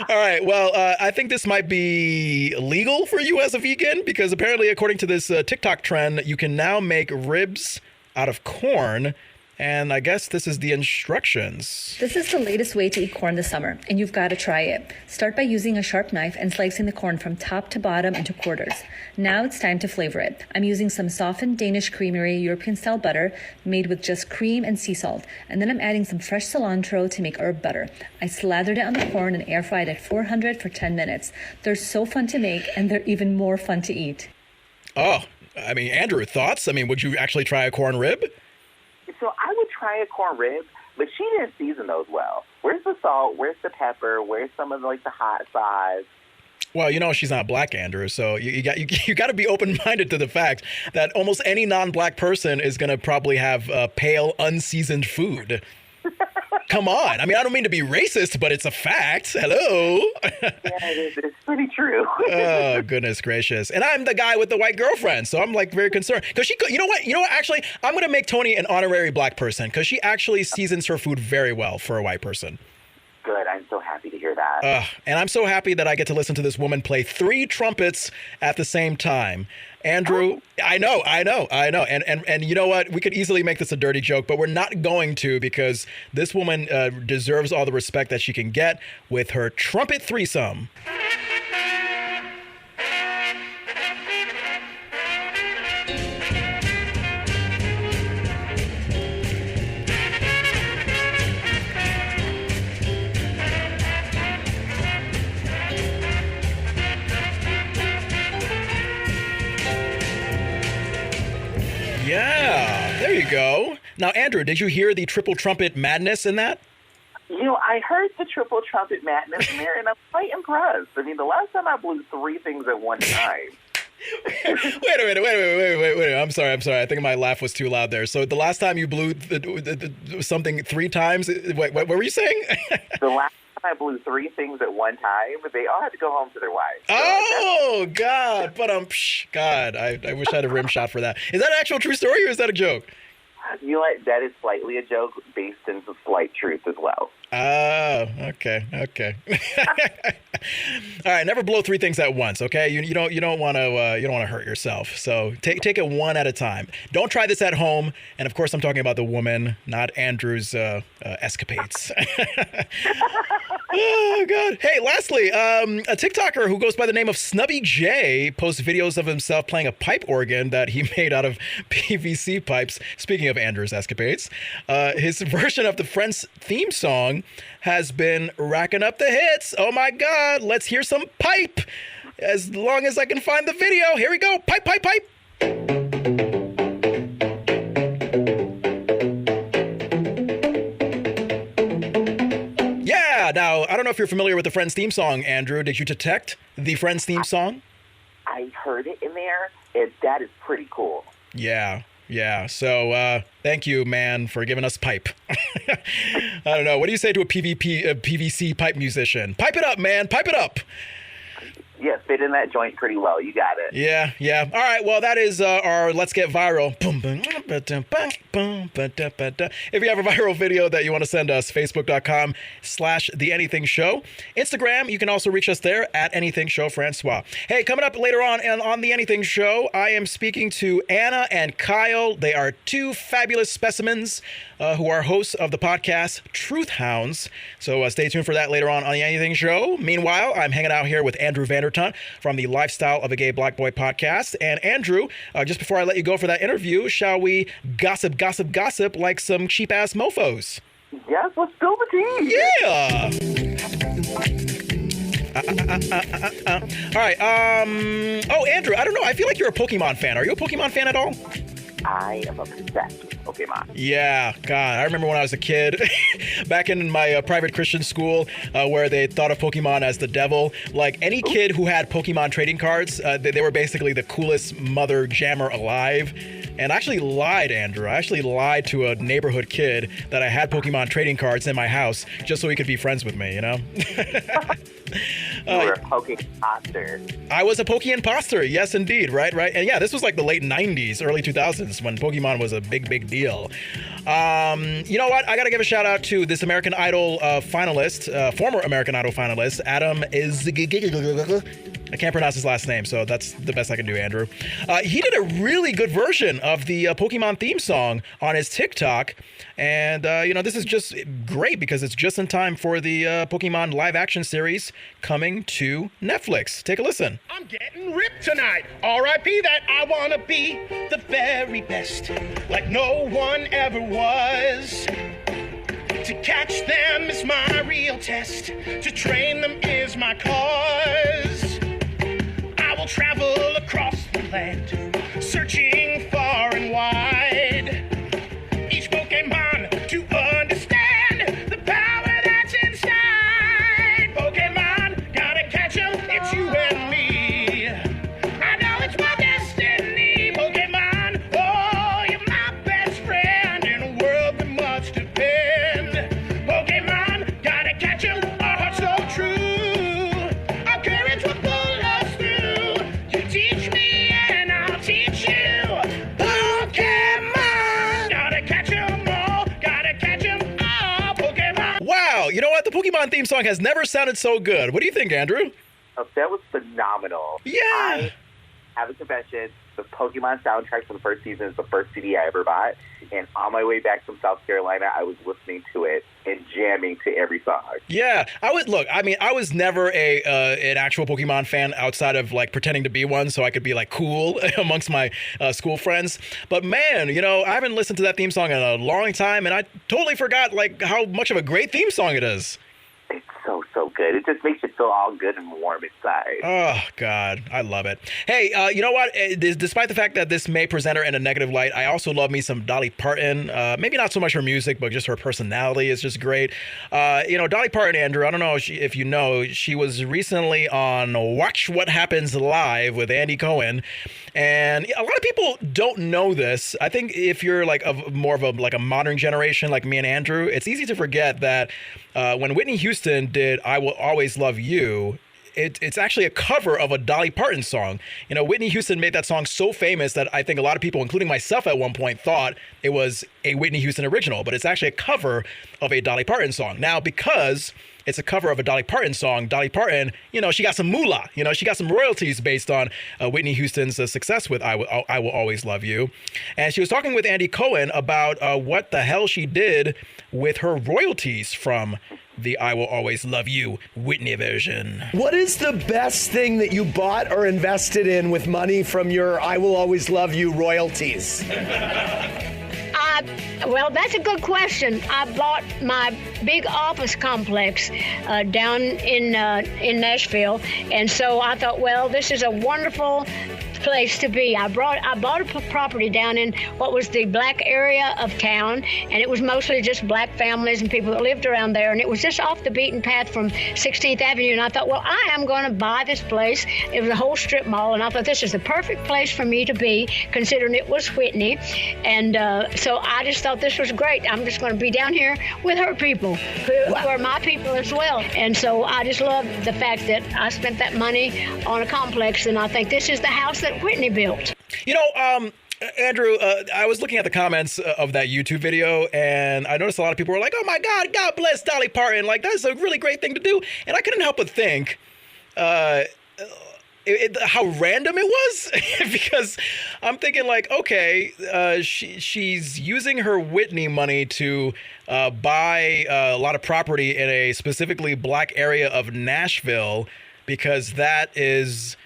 All right. Well, I think this might be legal for you as a vegan because apparently, according to this TikTok trend, you can now make ribs out of corn. And I guess this is the instructions. This is the latest way to eat corn this summer, and you've got to try it. Start by using a sharp knife and slicing the corn from top to bottom into quarters. Now it's time to flavor it. I'm using some softened Danish Creamery European-style butter made with just cream and sea salt. And then I'm adding some fresh cilantro to make herb butter. I slathered it on the corn and air-fried at 400 for 10 minutes. They're so fun to make, and they're even more fun to eat. Oh, I mean, Andrew, thoughts? I mean, would you actually try a corn rib? So I would try a corn rib, but she didn't season those well. Where's the salt? Where's the pepper? Where's some of the hot sauce? Well, you know she's not black, Andrew, so you got to be open-minded to the fact that almost any non-black person is going to probably have pale, unseasoned food. Come on. I mean, I don't mean to be racist, but it's a fact. Hello. Yeah, it's pretty true. Oh, goodness gracious. And I'm the guy with the white girlfriend, so I'm very concerned. Because you know what? Actually, I'm going to make Tony an honorary black person because she actually seasons her food very well for a white person. Good. I'm so happy to hear that. And I'm so happy that I get to listen to this woman play 3 trumpets at the same time. Andrew, I know. And you know what? We could easily make this a dirty joke, but we're not going to because this woman deserves all the respect that she can get with her trumpet threesome. Yeah, there you go. Now, Andrew, did you hear the triple trumpet madness in that? You know, I heard the triple trumpet madness, Mary, and I'm quite impressed. I mean, the last time I blew 3 things at one time. Wait a minute. I'm sorry. I think my laugh was too loud there. So the last time you blew something 3 times, what were you saying? The last time I blew 3 things at one time, they all had to go home to their wives. So Oh, God. But God, I wish I had a rim shot for that. Is that an actual true story or is that a joke? You know what? That is slightly a joke based in some slight truth as well. Oh, okay. All right, never blow 3 things at once, okay? You don't want to hurt yourself. So take it one at a time. Don't try this at home. And of course, I'm talking about the woman, not Andrew's escapades. Oh, God. Hey, lastly, a TikToker who goes by the name of Snubby J posts videos of himself playing a pipe organ that he made out of PVC pipes. Speaking of Andrew's escapades, his version of the Friends theme song has been racking up the hits. Oh, my God. Let's hear some pipe. As long as I can find the video. Here we go. Pipe, pipe, pipe. Now, I don't know if you're familiar with the Friends theme song, Andrew. Did you detect the Friends theme song? I heard it in there. That is pretty cool. Yeah. So thank you, man, for giving us pipe. I don't know. What do you say to a PVC pipe musician? Pipe it up, man. Pipe it up. Yeah, fit in that joint pretty well. You got it. Yeah. All right. Well, that is our Let's Get Viral. If you have a viral video that you want to send us, facebook.com/TheAnythingShow. Instagram, you can also reach us there at Anything Show Francois. Hey, coming up later on The Anything Show, I am speaking to Anna and Kyle. They are 2 fabulous specimens who are hosts of the podcast Truth Hounds. So stay tuned for that later on The Anything Show. Meanwhile, I'm hanging out here with Andrew Vandertunt from the Lifestyle of a Gay Black Boy podcast. And Andrew, just before I let you go for that interview, shall we gossip like some cheap-ass mofos? Yes, let's spill the tea. Yeah! All right. Oh, Andrew, I don't know. I feel like you're a Pokemon fan. Are you a Pokemon fan at all? I am obsessed with Pokemon. Yeah, God, I remember when I was a kid, back in my private Christian school, where they thought of Pokemon as the devil. Like any kid who had Pokemon trading cards, they were basically the coolest mother jammer alive. And I actually lied, Andrew. I actually lied to a neighborhood kid that I had Pokemon trading cards in my house just so he could be friends with me, you know? You were a Poke-imposter. I was a Poke-imposter, yes, indeed, right? And yeah, this was like the late 90s, early 2000s when Pokemon was a big deal. You know what? I got to give a shout out to this American Idol finalist, former American Idol finalist, Adam I can't pronounce his last name, so that's the best I can do, Andrew. He did a really good version of the Pokemon theme song on his TikTok. And, this is just great because it's just in time for the Pokemon live action series coming to Netflix. Take a listen. I'm getting ripped tonight. R.I.P. that I want to be the very best, like no one ever was. To catch them is my real test. To train them is my cause. I will travel across the land, searching far and wide. Each Pokemon to understand the power that's inside. Pokemon, gotta catch 'em, it's you and me. I know it's my destiny. Pokemon, oh, you're my best friend in a world that must depend. Pokemon, gotta catch 'em, our heart's so true. Our courage will pull us through. You teach me and I'll teach you. Pokemon, gotta catch 'em all, gotta catch 'em all. Pokemon. Wow, you know what? The Pokemon theme song has never sounded so good. What do you think, Andrew? Oh, that was phenomenal. Yeah. I have a confession. The Pokemon soundtrack for the first season is the first CD I ever bought. And on my way back from South Carolina, I was listening to it and jamming to every song. Yeah, I was never an actual Pokemon fan outside of like pretending to be one so I could be like cool amongst my school friends. But man, I haven't listened to that theme song in a long time, and I totally forgot like how much of a great theme song it is. It's so so good. It just makes you feel all good and warm inside. Oh, God. I love it. Hey, you know what? Despite the fact that this may present her in a negative light, I also love me some Dolly Parton. Maybe not so much her music, but just her personality is just great. Dolly Parton, Andrew, I don't know if you know, she was recently on Watch What Happens Live with Andy Cohen. And a lot of people don't know this. I think if you're like more of a modern generation like me and Andrew, it's easy to forget that when Whitney Houston did I Will Always Love You, it's actually a cover of a Dolly Parton song. You know, Whitney Houston made that song so famous that I think a lot of people, including myself at one point, thought it was a Whitney Houston original, but it's actually a cover of a Dolly Parton song. Now, because it's a cover of a Dolly Parton song, Dolly Parton, she got some moolah. She got some royalties based on Whitney Houston's success with I Will Always Love You. And she was talking with Andy Cohen about what the hell she did with her royalties from the I Will Always Love You Whitney version. What is the best thing that you bought or invested in with money from your I Will Always Love You royalties? Well, that's a good question. I bought my big office complex down in Nashville, and so I thought, well, this is a wonderful place to be. I bought a property down in what was the black area of town, and it was mostly just black families and people that lived around there, and it was just off the beaten path from 16th Avenue, and I thought, well, I am going to buy this place. It was a whole strip mall, and I thought this is the perfect place for me to be, considering it was Whitney, and so I just thought this was great. I'm just going to be down here with her people, who are my people as well, and so I just love the fact that I spent that money on a complex, and I think this is the house that Whitney built. Andrew, I was looking at the comments of that YouTube video, and I noticed a lot of people were like, oh my God, God bless Dolly Parton. Like, that's a really great thing to do. And I couldn't help but think how random it was, because I'm thinking like, okay, she's using her Whitney money to buy a lot of property in a specifically black area of Nashville, because that is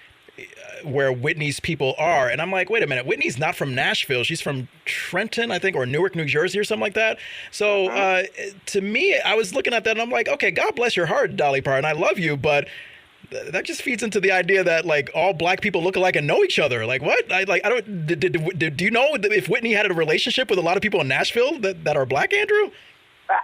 where Whitney's people are. And I'm like, wait a minute, Whitney's not from Nashville. She's from Trenton, I think, or Newark, New Jersey or something like that. So to me, I was looking at that and I'm like, okay, God bless your heart, Dolly Parton. I love you, but that just feeds into the idea that like all black people look alike and know each other. Like what? Do you know if Whitney had a relationship with a lot of people in Nashville that are black, Andrew?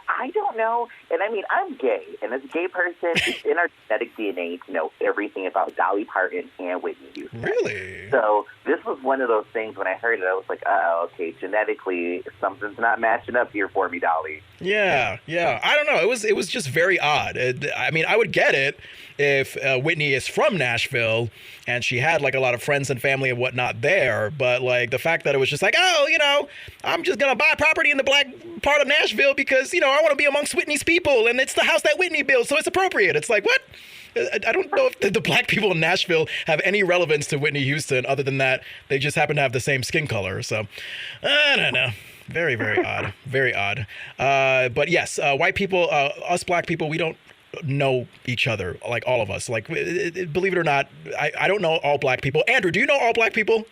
I don't know. And I mean, I'm gay. And as a gay person, it's in our genetic DNA to know everything about Dolly Parton and Whitney Houston. Really? So this was one of those things when I heard it, I was like, okay, genetically, something's not matching up here for me, Dolly. Yeah. I don't know. It was just very odd. I mean, I would get it if Whitney is from Nashville and she had like a lot of friends and family and whatnot there. But like the fact that it was just like, I'm just going to buy property in the black part of Nashville because, I want to be amongst Whitney's people and it's the house that Whitney built. So it's appropriate. It's like, what? I don't know if the black people in Nashville have any relevance to Whitney Houston other than that they just happen to have the same skin color. So I don't know. Very, very odd. Very odd. But yes, white people, us black people, we don't know each other, like all of us. Like, believe it or not, I don't know all black people. Andrew, do you know all black people?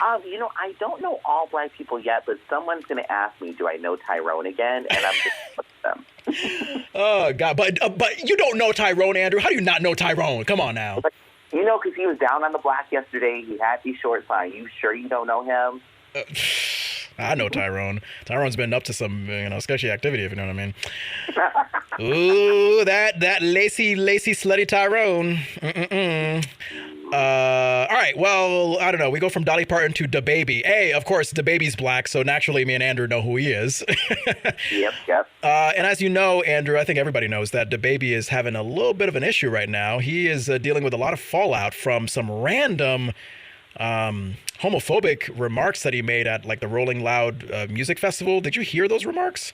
I don't know all black people yet, but someone's going to ask me, do I know Tyrone again? And I'm just with them. Oh, God. But you don't know Tyrone, Andrew. How do you not know Tyrone? Come on now. But, because he was down on the block yesterday. He had these shorts on. You sure you don't know him? I know Tyrone. Tyrone's been up to some, sketchy activity, if you know what I mean. Ooh, that lacy, slutty Tyrone. All right, well, I don't know. We go from Dolly Parton to DaBaby. Hey, of course, DaBaby's black, so naturally me and Andrew know who he is. Yep. And as you know, Andrew, I think everybody knows that DaBaby is having a little bit of an issue right now. He is dealing with a lot of fallout from some random homophobic remarks that he made at like the Rolling Loud Music Festival. Did you hear those remarks?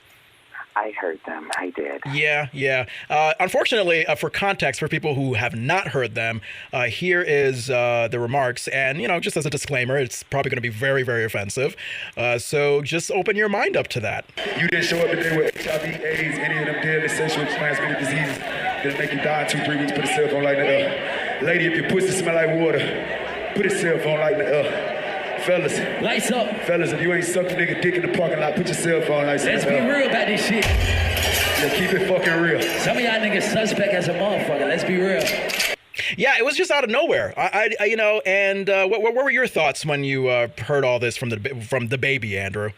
I heard them. I did. Yeah. Unfortunately, for context, for people who have not heard them, here is the remarks. And, just as a disclaimer, it's probably going to be very, very offensive. So just open your mind up to that. You didn't show up today with HIV, AIDS, any of them deadly sexually transmitted diseases that'll make you die in 2-3 weeks. Put a cell phone light in the air. Lady, if your pussy smell like water, put a cell phone light in the air. Fellas. Lights up. Fellas, if you ain't sucking nigga dick in the parking lot, put your cell phone lights in the air. Let's be real about this shit. Yeah, keep it fucking real. Some of y'all niggas suspect as a motherfucker. Let's be real. Yeah, it was just out of nowhere. What were your thoughts when you heard all this from the baby, Andrew?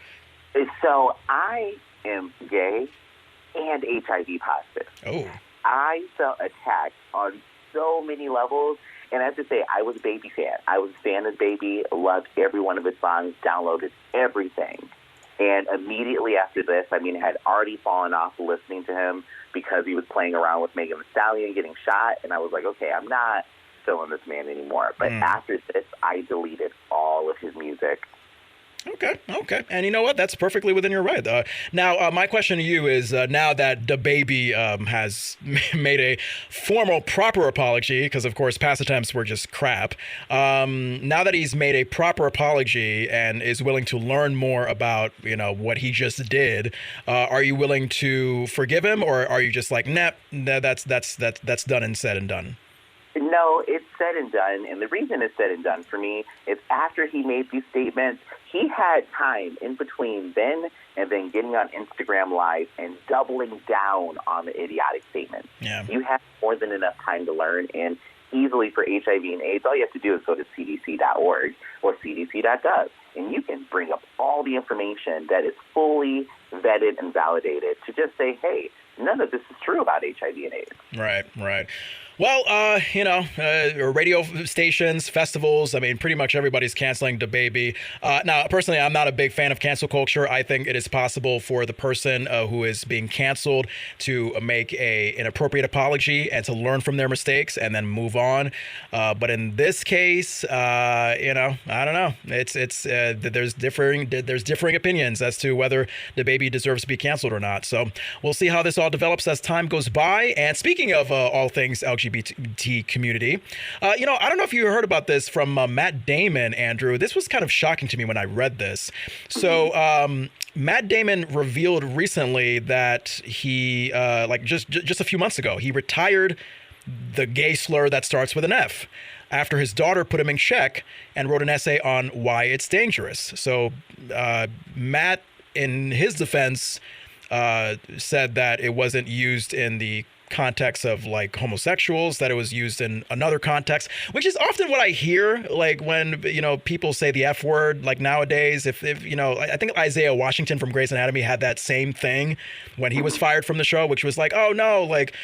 So I am gay and HIV positive. Oh. I felt attacked on so many levels. And I have to say, I was a Baby fan. I was a fan of Baby, loved every one of his songs, downloaded everything. And immediately after this, I had already fallen off listening to him because he was playing around with Megan Thee Stallion getting shot. And I was like, okay, I'm not feeling this man anymore. But after this, I deleted all of his music. Okay. And you know what? That's perfectly within your right. Now, my question to you is, now that DaBaby has made a formal, proper apology, because, of course, past attempts were just crap. Now that he's made a proper apology and is willing to learn more about, what he just did, are you willing to forgive him, or are you just like, nah, that's done and said and done? No, it's said and done, and the reason it's said and done for me is after he made these statements, he had time in between then and then getting on Instagram Live and doubling down on the idiotic statements. Yeah. You have more than enough time to learn, and easily for HIV and AIDS, all you have to do is go to cdc.org or cdc.gov, and you can bring up all the information that is fully vetted and validated to just say, hey, none of this is true about HIV and AIDS. Right. Well, radio stations, festivals, pretty much everybody's canceling DaBaby. Now, personally, I'm not a big fan of cancel culture. I think it is possible for the person who is being canceled to make an appropriate apology and to learn from their mistakes and then move on. But in this case, I don't know. There's differing opinions as to whether DaBaby deserves to be canceled or not. So we'll see how this all develops as time goes by. And speaking of all things LGBT community, I don't know if you heard about this from Matt Damon, Andrew. This was kind of shocking to me when I read this. So Matt Damon revealed recently that he, just a few months ago, he retired the gay slur that starts with an F after his daughter put him in check and wrote an essay on why it's dangerous. So Matt, in his defense, said that it wasn't used in the context of like homosexuals, that it was used in another context, which is often what I hear, like when, people say the F word, like nowadays, if I think Isaiah Washington from Grey's Anatomy had that same thing when he was fired from the show, which was like, oh no, like,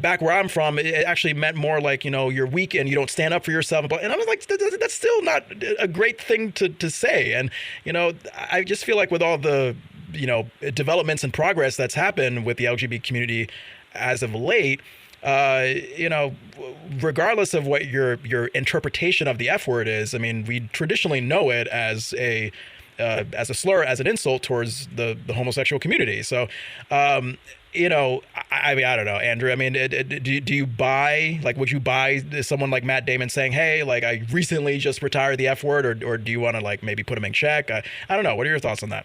back where I'm from, it actually meant more like, you're weak and you don't stand up for yourself. And I was like, that's still not a great thing to say. And, I just feel like with all the, developments and progress that's happened with the LGBT community as of late, regardless of what your interpretation of the F word is, we traditionally know it as a slur, as an insult towards the homosexual community. So, I don't know, Andrew. Do you buy, like, would you buy someone like Matt Damon saying, hey, like, I recently just retired the F word, or do you want to, like, maybe put him in check? I don't know. What are your thoughts on that?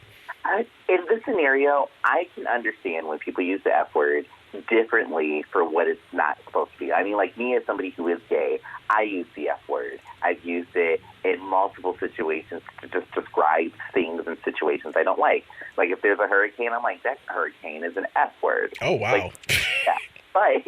In this scenario, I can understand when people use the F word differently for what it's not supposed to be. Like me as somebody who is gay, I use the F word. I've used it in multiple situations to just describe things and situations I don't like. Like if there's a hurricane, I'm like, that hurricane is an F word. Oh, wow. Yeah. But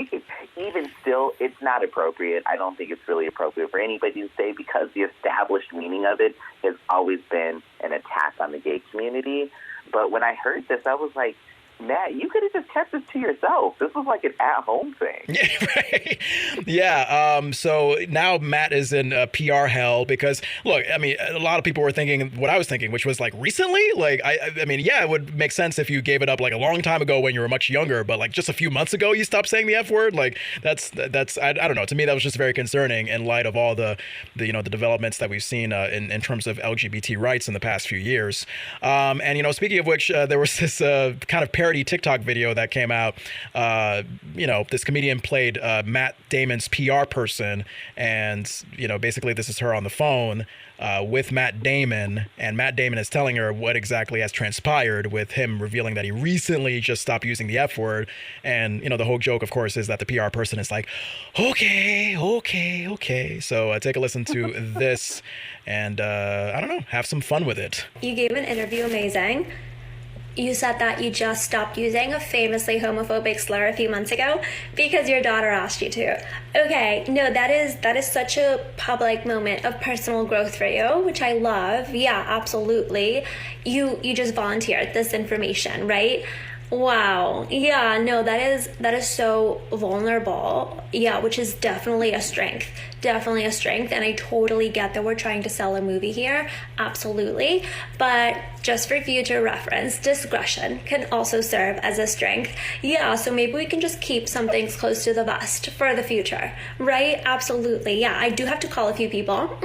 even still, it's not appropriate. I don't think it's really appropriate for anybody to say, because the established meaning of it has always been an attack on the gay community. But when I heard this, I was like, Matt, you could have just kept this to yourself. This was like an at-home thing. Yeah, right. Yeah. So now Matt is in PR hell because, look, a lot of people were thinking what I was thinking, which was like recently. Like, yeah, it would make sense if you gave it up like a long time ago when you were much younger. But like just a few months ago, you stopped saying the F word. Like that's I don't know. To me, that was just very concerning in light of all the developments that we've seen in terms of LGBT rights in the past few years. And speaking of which, there was this kind of parody TikTok video that came out. This comedian played Matt Damon's PR person, and basically this is her on the phone with Matt Damon, and Matt Damon is telling her what exactly has transpired with him revealing that he recently just stopped using the F word. And the whole joke, of course, is that the PR person is like, okay. So take a listen to this and I don't know, have some fun with it. You gave an interview, amazing. you said that you just stopped using a famously homophobic slur a few months ago because your daughter asked you to. Okay, no, that is such a public moment of personal growth for you, which I love. Yeah, absolutely. You just volunteered this information, right? Wow. Yeah, no, that is so vulnerable. Yeah, which is definitely a strength. Definitely a strength. And I totally get that we're trying to sell a movie here. Absolutely. But just for future reference, discretion can also serve as a strength. Yeah, so maybe we can just keep some things close to the vest for the future. Right? Absolutely. Yeah, I do have to call a few people.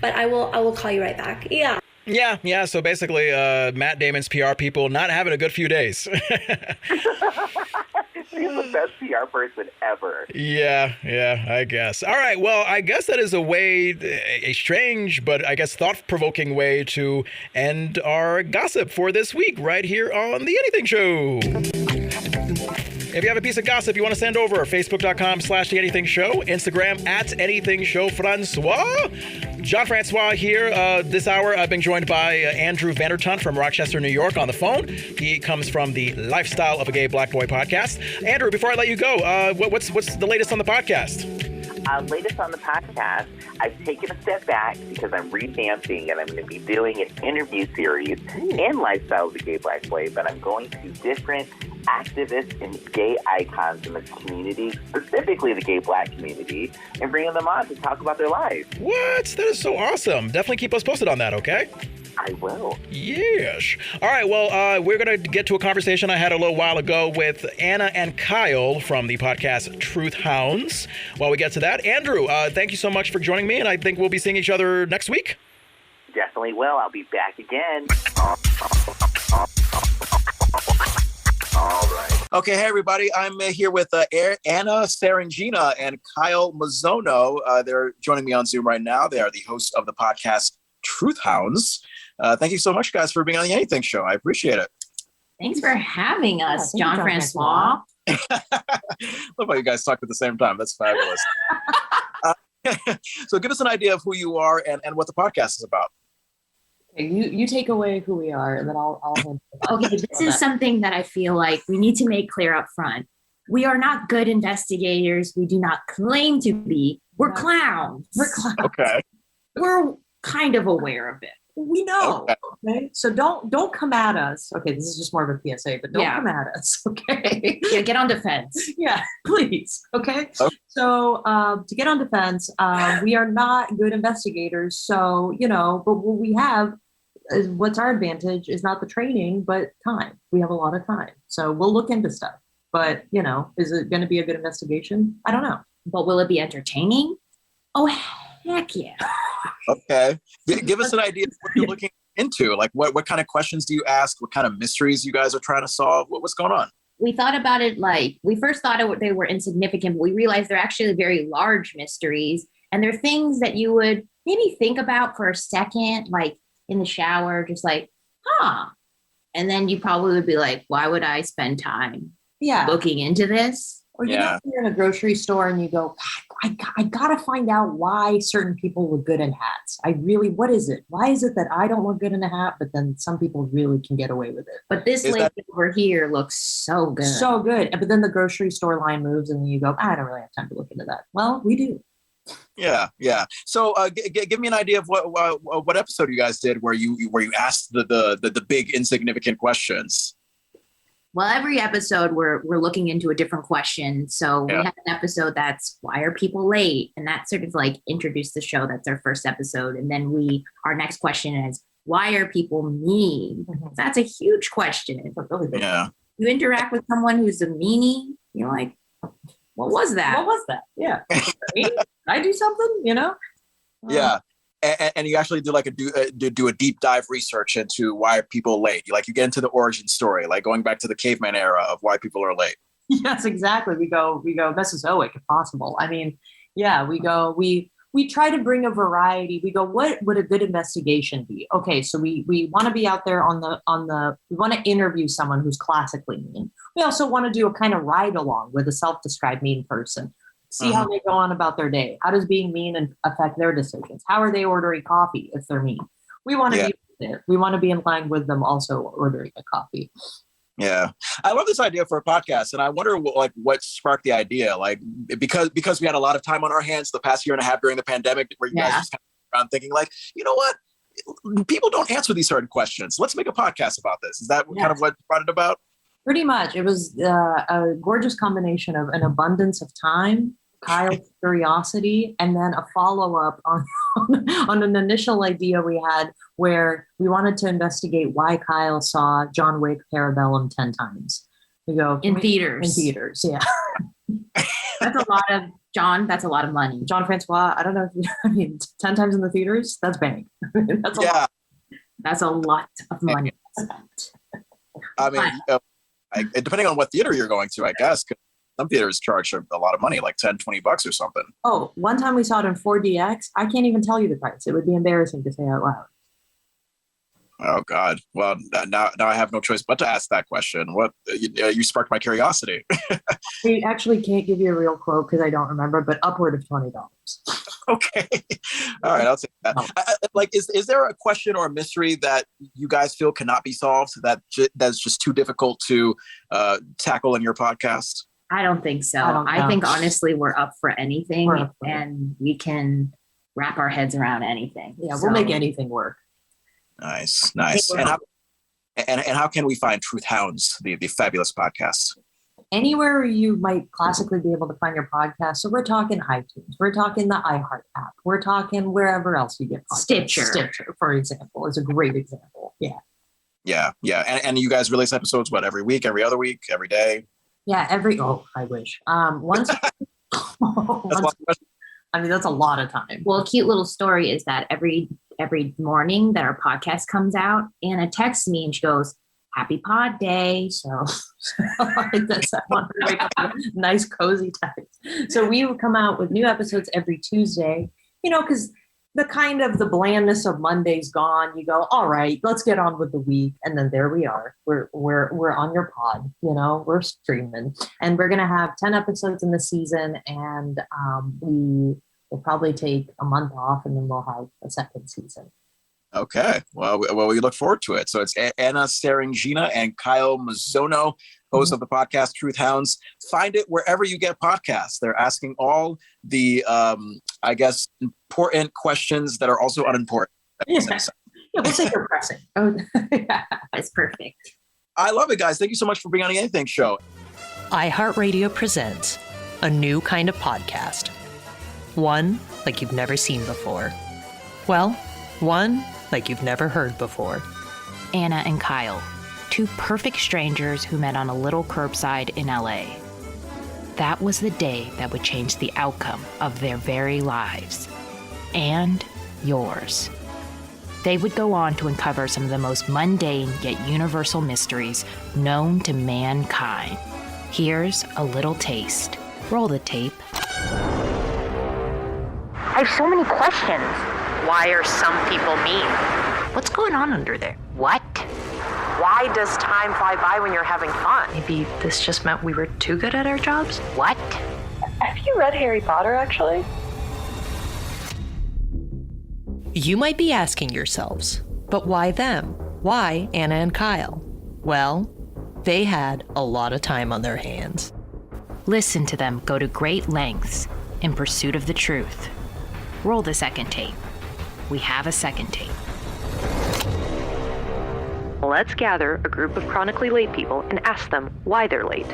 But I will call you right back. Yeah. Yeah. So basically, Matt Damon's PR people not having a good few days. She's the best PR person ever. Yeah, I guess. All right, well, I guess that is a strange, but I guess thought-provoking way to end our gossip for this week right here on The Anything Show. If you have a piece of gossip you want to send over, Facebook.com/The Anything Show, Instagram @Anything Show Francois. John Francois here. This hour, I've been joined by Andrew Vandertunt from Rochester, New York on the phone. He comes from the Lifestyle of a Gay Black Boy podcast. Andrew, before I let you go, what's the latest on the podcast? Latest on the podcast, I've taken a step back because I'm revamping and I'm going to be doing an interview series in Lifestyle of the Gay Black Boy, but I'm going to different activists and gay icons in the community, specifically the gay black community, and bringing them on to talk about their lives. What? That is so awesome. Definitely keep us posted on that, okay? I will. Yes. All right, well, we're going to get to a conversation I had a little while ago with Anna and Kyle from the podcast Truth Hounds. While we get to that, Andrew, thank you so much for joining me, and I think we'll be seeing each other next week. Definitely will. I'll be back again. All right. Okay, hey everybody. I'm here with Anna Sarangina and Kyle Mazzono. They're joining me on Zoom right now. They are the hosts of the podcast Truth Hounds. Thank you so much, guys, for being on The Anything Show. I appreciate it. Thanks for having us, John Francois. Love how you guys talk at the same time. That's fabulous. So give us an idea of who you are and what the podcast is about. Okay, you take away who we are, and then I'll handle it. Okay, this is something that I feel like we need to make clear up front. We are not good investigators. We do not claim to be. We're clowns. We're clowns. Okay. We're kind of aware of it. We know. Okay. So don't come at us. Okay, this is just more of a PSA, but don't come at us. Okay. Yeah, get on defense. Yeah, please. Okay. So to get on defense, we are not good investigators. So, but what we have is what's our advantage is not the training, but time. We have a lot of time. So we'll look into stuff. But, is it going to be a good investigation? I don't know. But will it be entertaining? Oh, heck yeah. Okay. Give us an idea of what you're looking into. Like what kind of questions do you ask? What kind of mysteries you guys are trying to solve? What's going on? We thought about it we first thought they were insignificant, but we realized they're actually very large mysteries. And they're things that you would maybe think about for a second, like in the shower, just like, and then you probably would be like, why would I spend time looking into this? Or you're in a grocery store and you go, I got to find out why certain people look good in hats. What is it? Why is it that I don't look good in a hat, but then some people really can get away with it? But this lady over here looks so good. So good. But then the grocery store line moves and then you go, I don't really have time to look into that. Well, we do. Yeah. So give me an idea of what episode you guys did where you asked the big insignificant questions. Well, every episode we're looking into a different question. So we have an episode that's why are people late? And that sort of like introduced the show. That's our first episode. And then our next question is why are people mean? Mm-hmm. That's a huge question. It's a really big one. You interact with someone who's a meanie, you're like, what was that? What was that? Yeah. Did I do something, Yeah. And you actually do do a deep dive research into why are people late. You get into the origin story, like going back to the caveman era of why people are late. Yes, exactly. We go Mesozoic if possible. I mean, we try to bring a variety. We go, what would a good investigation be? Okay, so we want to be out there we want to interview someone who's classically mean. We also want to do a kind of ride along with a self-described mean person. See how they go on about their day. How does being mean affect their decisions? How are they ordering coffee if they're mean? We want to be it. We want to be in line with them also ordering a coffee. Yeah, I love this idea for a podcast, and I wonder what sparked the idea. Like because we had a lot of time on our hands the past year and a half during the pandemic, where you guys just kind of around thinking like, you know what, people don't answer these certain questions. Let's make a podcast about this. Is that kind of what brought it about? Pretty much. It was a gorgeous combination of an abundance of time, Kyle's curiosity, and then a follow-up on an initial idea we had where we wanted to investigate why Kyle saw John Wick Parabellum 10 times. We go in theaters. In theaters, yeah. That's a lot of John. That's a lot of money. John Francois. I don't know. 10 times in the theaters. That's bank. That's a lot. That's a lot of money spent. I mean, depending on what theater you're going to, I guess. Some theaters charge a lot of money, like $10-20 or something. Oh, one time we saw it in 4DX. I can't even tell you the price. It would be embarrassing to say out loud. Oh God! Well, now I have no choice but to ask that question. What you sparked my curiosity. We actually can't give you a real quote because I don't remember, but upward of $20. Okay, all right, I'll take that. Is there a question or a mystery that you guys feel cannot be solved that's just too difficult to tackle in your podcast? I don't think so. I think honestly, we're up for anything, and we can wrap our heads around anything. Yeah, we'll make anything work. Nice. And how can we find Truth Hounds, the fabulous podcast? Anywhere you might classically be able to find your podcast. So we're talking iTunes, we're talking the iHeart app, we're talking wherever else you get podcasts. Stitcher, for example, is a great example. Yeah. And you guys release episodes every week, every other week, every day? Yeah, I wish. Once. I mean, that's a lot of time. Well, a cute little story is that every morning that our podcast comes out, Anna texts me and she goes, "Happy Pod Day." So that's that one nice cozy text. So we will come out with new episodes every Tuesday, because the blandness of Monday's gone. You go, all right, let's get on with the week. And then there we are. We're on your pod, we're streaming, and we're going to have 10 episodes in the season. And we will probably take a month off, and then we'll have a second season. Okay. Well, we look forward to it. So it's Anna Serengina and Kyle Mazzono, hosts of the podcast Truth Hounds. Find it wherever you get podcasts. They're asking all the, important questions that are also unimportant. Yeah, we'll say they're pressing. Oh, yeah, that's perfect. I love it, guys. Thank you so much for being on the Anything Show. iHeartRadio presents a new kind of podcast. One like you've never seen before. Well, one like you've never heard before. Anna and Kyle, two perfect strangers who met on a little curbside in LA. That was the day that would change the outcome of their very lives. And yours. They would go on to uncover some of the most mundane yet universal mysteries known to mankind. Here's a little taste. Roll the tape. I have so many questions. Why are some people mean? What's going on under there? What? Why does time fly by when you're having fun? Maybe this just meant we were too good at our jobs? What? Have you read Harry Potter, actually? You might be asking yourselves, but why them? Why Anna and Kyle? Well, they had a lot of time on their hands. Listen to them go to great lengths in pursuit of the truth. Roll the second tape. We have a second tape. Let's gather a group of chronically late people and ask them why they're late.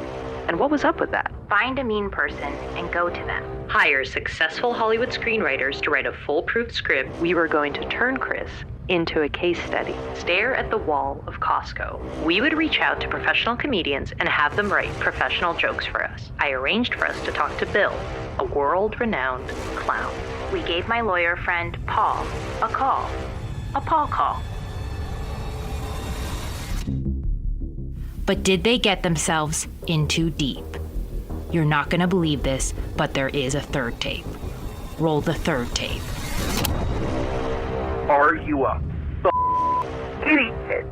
And what was up with that? Find a mean person and go to them. Hire successful Hollywood screenwriters to write a foolproof script. We were going to turn Chris into a case study. Stare at the wall of Costco. We would reach out to professional comedians and have them write professional jokes for us. I arranged for us to talk to Bill, a world-renowned clown. We gave my lawyer friend, Paul, a call. A Paul call. But did they get themselves in too deep? You're not going to believe this, but there is a third tape. Roll the third tape. Are you a idiot?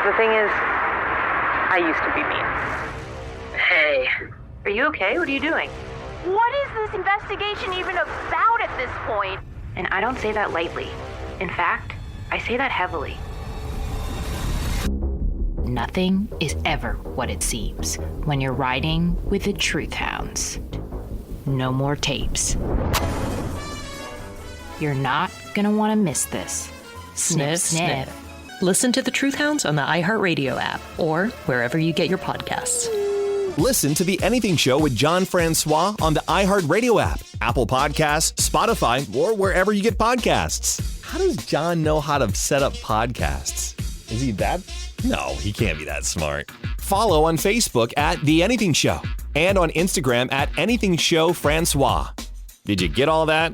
The thing is, I used to be mean. Hey. Are you okay? What are you doing? What is this investigation even about at this point? And I don't say that lightly. In fact, I say that heavily. Nothing is ever what it seems when you're riding with the Truth Hounds. No more tapes. You're not gonna want to miss this. Sniff, sniff. Listen to the Truth Hounds on the iHeartRadio app or wherever you get your podcasts. Listen to The Anything Show with John Francois on the iHeartRadio app, Apple Podcasts, Spotify, or wherever you get podcasts. How does John know how to set up podcasts? Is he that? No, he can't be that smart. Follow on Facebook at The Anything Show and on Instagram at Anything Show Francois. Did you get all that?